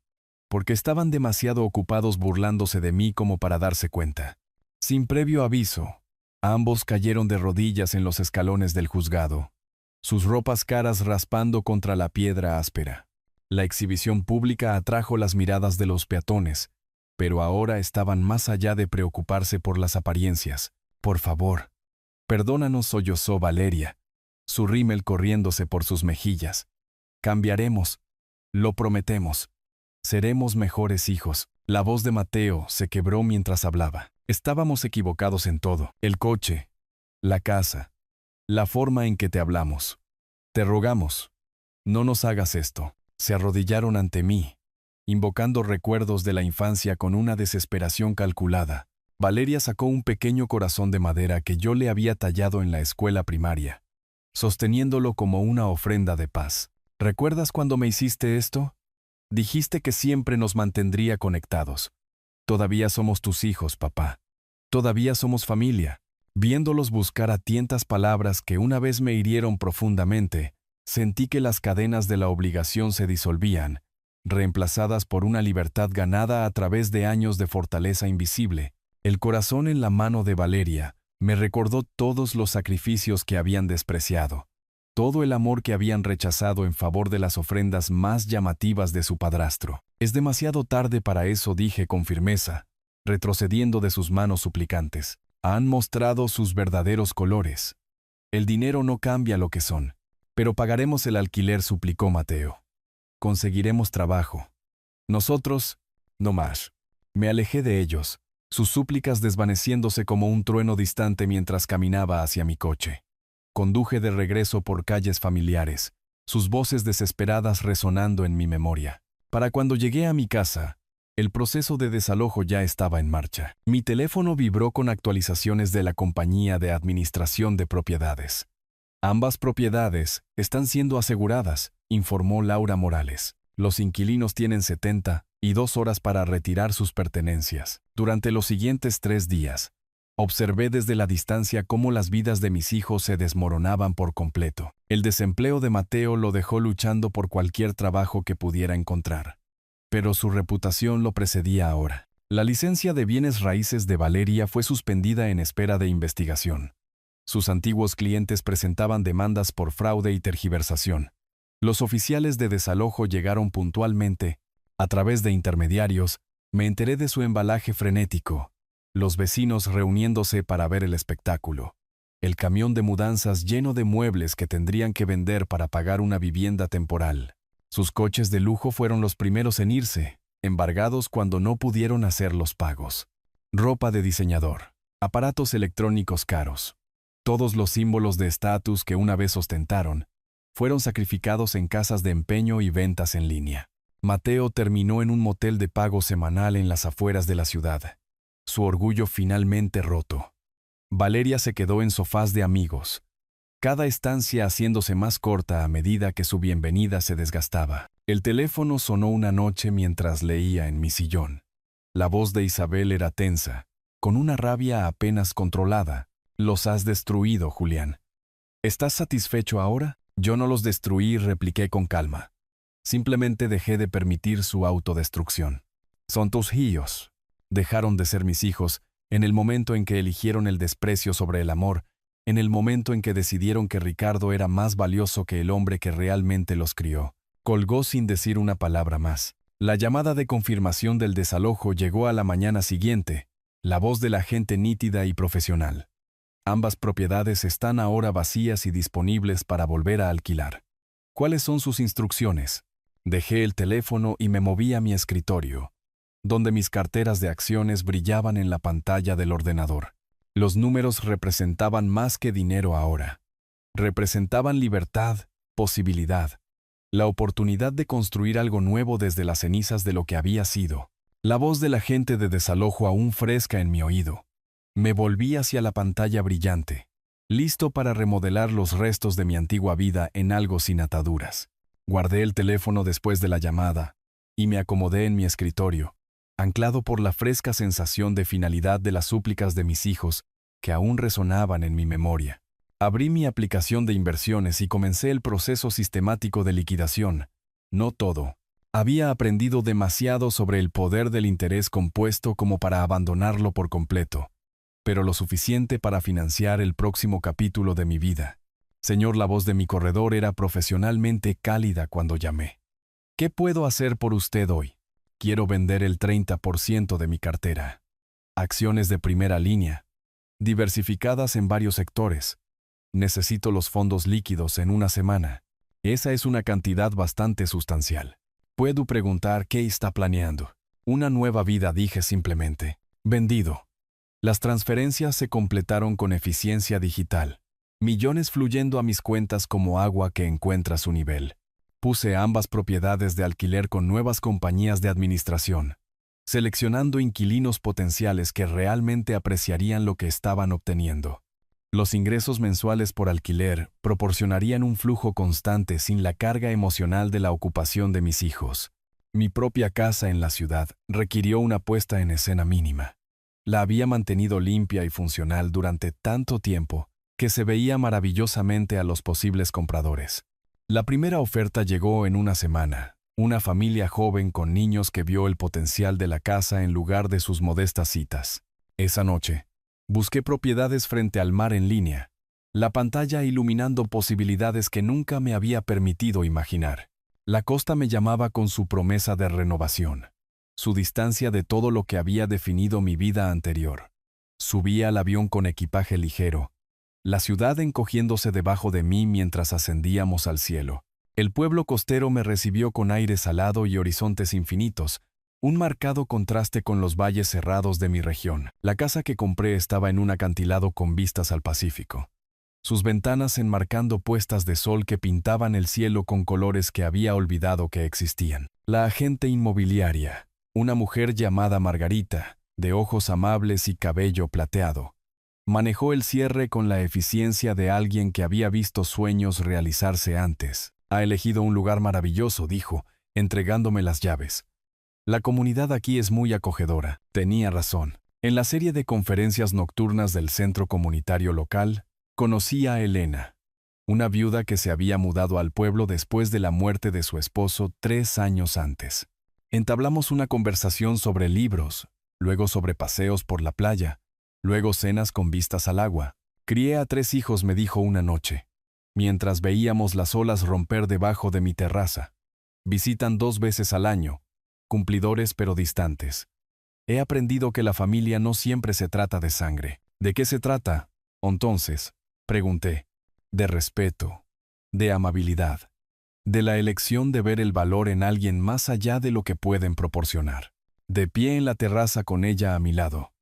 porque estaban demasiado ocupados burlándose de mí como para darse cuenta. Sin previo aviso, ambos cayeron de rodillas en los escalones del juzgado, sus ropas caras raspando contra la piedra áspera. La exhibición pública atrajo las miradas de los peatones, pero ahora estaban más allá de preocuparse por las apariencias. «Por favor, perdónanos», sollozó Valeria, su rímel corriéndose por sus mejillas. «Cambiaremos, lo prometemos. Seremos mejores hijos». La voz de Mateo se quebró mientras hablaba. Estábamos equivocados en todo. El coche, la casa, la forma en que te hablamos. Te rogamos, no nos hagas esto. Se arrodillaron ante mí, invocando recuerdos de la infancia con una desesperación calculada. Valeria sacó un pequeño corazón de madera que yo le había tallado en la escuela primaria, sosteniéndolo como una ofrenda de paz. «¿Recuerdas cuando me hiciste esto? Dijiste que siempre nos mantendría conectados. Todavía somos tus hijos, papá. Todavía somos familia». Viéndolos buscar a tientas palabras que una vez me hirieron profundamente, sentí que las cadenas de la obligación se disolvían, reemplazadas por una libertad ganada a través de años de fortaleza invisible. El corazón en la mano de Valeria me recordó todos los sacrificios que habían despreciado, todo el amor que habían rechazado en favor de las ofrendas más llamativas de su padrastro. «Es demasiado tarde para eso», dije con firmeza, retrocediendo de sus manos suplicantes. «Han mostrado sus verdaderos colores. El dinero no cambia lo que son. Pero pagaremos el alquiler, suplicó Mateo. Conseguiremos trabajo. Nosotros, no más. Me alejé de ellos, sus súplicas desvaneciéndose como un trueno distante mientras caminaba hacia mi coche. Conduje de regreso por calles familiares, sus voces desesperadas resonando en mi memoria. Para cuando llegué a mi casa, el proceso de desalojo ya estaba en marcha. Mi teléfono vibró con actualizaciones de la compañía de administración de propiedades. Ambas propiedades están siendo aseguradas, informó Laura Morales. Los inquilinos tienen 72 horas para retirar sus pertenencias. Durante los siguientes 3 días, observé desde la distancia cómo las vidas de mis hijos se desmoronaban por completo. El desempleo de Mateo lo dejó luchando por cualquier trabajo que pudiera encontrar. Pero su reputación lo precedía ahora. La licencia de bienes raíces de Valeria fue suspendida en espera de investigación. Sus antiguos clientes presentaban demandas por fraude y tergiversación. Los oficiales de desalojo llegaron puntualmente. A través de intermediarios, me enteré de su embalaje frenético. Los vecinos reuniéndose para ver el espectáculo. El camión de mudanzas lleno de muebles que tendrían que vender para pagar una vivienda temporal. Sus coches de lujo fueron los primeros en irse, embargados cuando no pudieron hacer los pagos. Ropa de diseñador, aparatos electrónicos caros. Todos los símbolos de estatus que una vez ostentaron, fueron sacrificados en casas de empeño y ventas en línea. Mateo terminó en un motel de pago semanal en las afueras de la ciudad. Su orgullo finalmente roto. Valeria se quedó en sofás de amigos, cada estancia haciéndose más corta a medida que su bienvenida se desgastaba. El teléfono sonó una noche mientras leía en mi sillón. La voz de Isabel era tensa, con una rabia apenas controlada. «Los has destruido, Julián. ¿Estás satisfecho ahora?» «Yo no los destruí», repliqué con calma. Simplemente dejé de permitir su autodestrucción. «Son tus hijos. Dejaron de ser mis hijos en el momento en que eligieron el desprecio sobre el amor, en el momento en que decidieron que Ricardo era más valioso que el hombre que realmente los crió». Colgó sin decir una palabra más. La llamada de confirmación del desalojo llegó a la mañana siguiente, la voz del agente nítida y profesional. Ambas propiedades están ahora vacías y disponibles para volver a alquilar. ¿Cuáles son sus instrucciones? Dejé el teléfono y me moví a mi escritorio, donde mis carteras de acciones brillaban en la pantalla del ordenador. Los números representaban más que dinero ahora. Representaban libertad, posibilidad, la oportunidad de construir algo nuevo desde las cenizas de lo que había sido. La voz del agente de desalojo aún fresca en mi oído. Me volví hacia la pantalla brillante, listo para remodelar los restos de mi antigua vida en algo sin ataduras. Guardé el teléfono después de la llamada y me acomodé en mi escritorio, anclado por la fresca sensación de finalidad de las súplicas de mis hijos que aún resonaban en mi memoria. Abrí mi aplicación de inversiones y comencé el proceso sistemático de liquidación. No todo. Había aprendido demasiado sobre el poder del interés compuesto como para abandonarlo por completo, pero lo suficiente para financiar el próximo capítulo de mi vida. Señor, la voz de mi corredor era profesionalmente cálida cuando llamé. ¿Qué puedo hacer por usted hoy? Quiero vender el 30% de mi cartera. Acciones de primera línea, diversificadas en varios sectores. Necesito los fondos líquidos en una semana. Esa es una cantidad bastante sustancial. Puedo preguntar qué está planeando. Una nueva vida, dije simplemente. Vendido. Las transferencias se completaron con eficiencia digital. Millones fluyendo a mis cuentas como agua que encuentra su nivel. Puse ambas propiedades de alquiler con nuevas compañías de administración, seleccionando inquilinos potenciales que realmente apreciarían lo que estaban obteniendo. Los ingresos mensuales por alquiler proporcionarían un flujo constante sin la carga emocional de la ocupación de mis hijos. Mi propia casa en la ciudad requirió una puesta en escena mínima. La había mantenido limpia y funcional durante tanto tiempo que se veía maravillosamente a los posibles compradores. La primera oferta llegó en una semana. Una familia joven con niños que vio el potencial de la casa en lugar de sus modestas citas. Esa noche, busqué propiedades frente al mar en línea, la pantalla iluminando posibilidades que nunca me había permitido imaginar. La costa me llamaba con su promesa de renovación, su distancia de todo lo que había definido mi vida anterior. Subí al avión con equipaje ligero, la ciudad encogiéndose debajo de mí mientras ascendíamos al cielo. El pueblo costero me recibió con aire salado y horizontes infinitos, un marcado contraste con los valles cerrados de mi región. La casa que compré estaba en un acantilado con vistas al Pacífico, sus ventanas enmarcando puestas de sol que pintaban el cielo con colores que había olvidado que existían. La agente inmobiliaria, una mujer llamada Margarita, de ojos amables y cabello plateado, manejó el cierre con la eficiencia de alguien que había visto sueños realizarse antes. Ha elegido un lugar maravilloso, dijo, entregándome las llaves. La comunidad aquí es muy acogedora. Tenía razón. En la serie de conferencias nocturnas del centro comunitario local, conocí a Elena, una viuda que se había mudado al pueblo después de la muerte de su esposo 3 años antes. Entablamos una conversación sobre libros, luego sobre paseos por la playa, luego cenas con vistas al agua. Crié a 3 hijos, me dijo una noche, mientras veíamos las olas romper debajo de mi terraza. Visitan 2 veces al año, cumplidores pero distantes. He aprendido que la familia no siempre se trata de sangre. ¿De qué se trata, entonces? Pregunté. De respeto, de amabilidad, de la elección de ver el valor en alguien más allá de lo que pueden proporcionar. De pie en la terraza con ella a mi lado,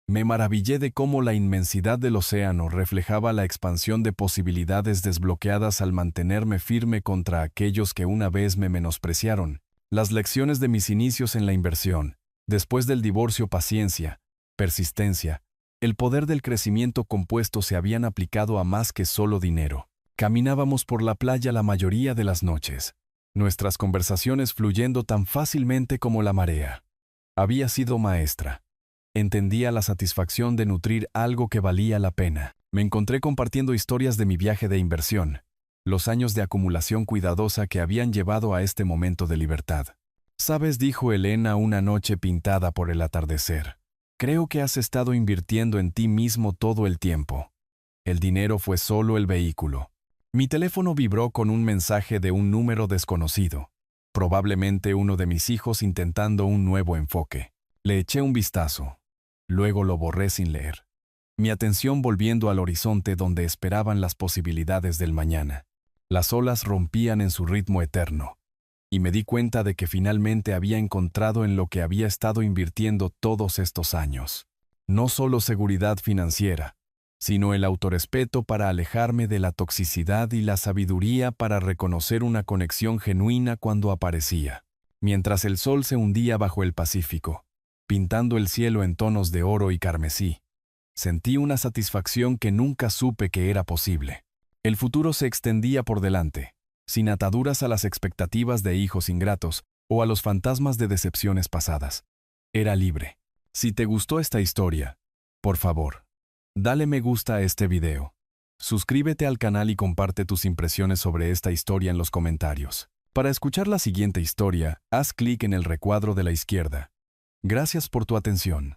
me maravillé de cómo la inmensidad del océano reflejaba la expansión de posibilidades desbloqueadas al mantenerme firme contra aquellos que una vez me menospreciaron. Las lecciones de mis inicios en la inversión, después del divorcio, paciencia, persistencia, el poder del crecimiento compuesto se habían aplicado a más que solo dinero. Caminábamos por la playa la mayoría de las noches, nuestras conversaciones fluyendo tan fácilmente como la marea. Había sido maestra. Entendía la satisfacción de nutrir algo que valía la pena. Me encontré compartiendo historias de mi viaje de inversión, los años de acumulación cuidadosa que habían llevado a este momento de libertad. «Sabes», dijo Elena una noche pintada por el atardecer, «creo que has estado invirtiendo en ti mismo todo el tiempo. El dinero fue solo el vehículo». Mi teléfono vibró con un mensaje de un número desconocido, probablemente uno de mis hijos intentando un nuevo enfoque. Le eché un vistazo. Luego lo borré sin leer, mi atención volviendo al horizonte donde esperaban las posibilidades del mañana. Las olas rompían en su ritmo eterno, y me di cuenta de que finalmente había encontrado en lo que había estado invirtiendo todos estos años. No solo seguridad financiera, sino el autorrespeto para alejarme de la toxicidad y la sabiduría para reconocer una conexión genuina cuando aparecía. Mientras el sol se hundía bajo el Pacífico, pintando el cielo en tonos de oro y carmesí, sentí una satisfacción que nunca supe que era posible. El futuro se extendía por delante, sin ataduras a las expectativas de hijos ingratos o a los fantasmas de decepciones pasadas. Era libre. Si te gustó esta historia, por favor, dale me gusta a este video. Suscríbete al canal y comparte tus impresiones sobre esta historia en los comentarios. Para escuchar la siguiente historia, haz clic en el recuadro de la izquierda. Gracias por tu atención.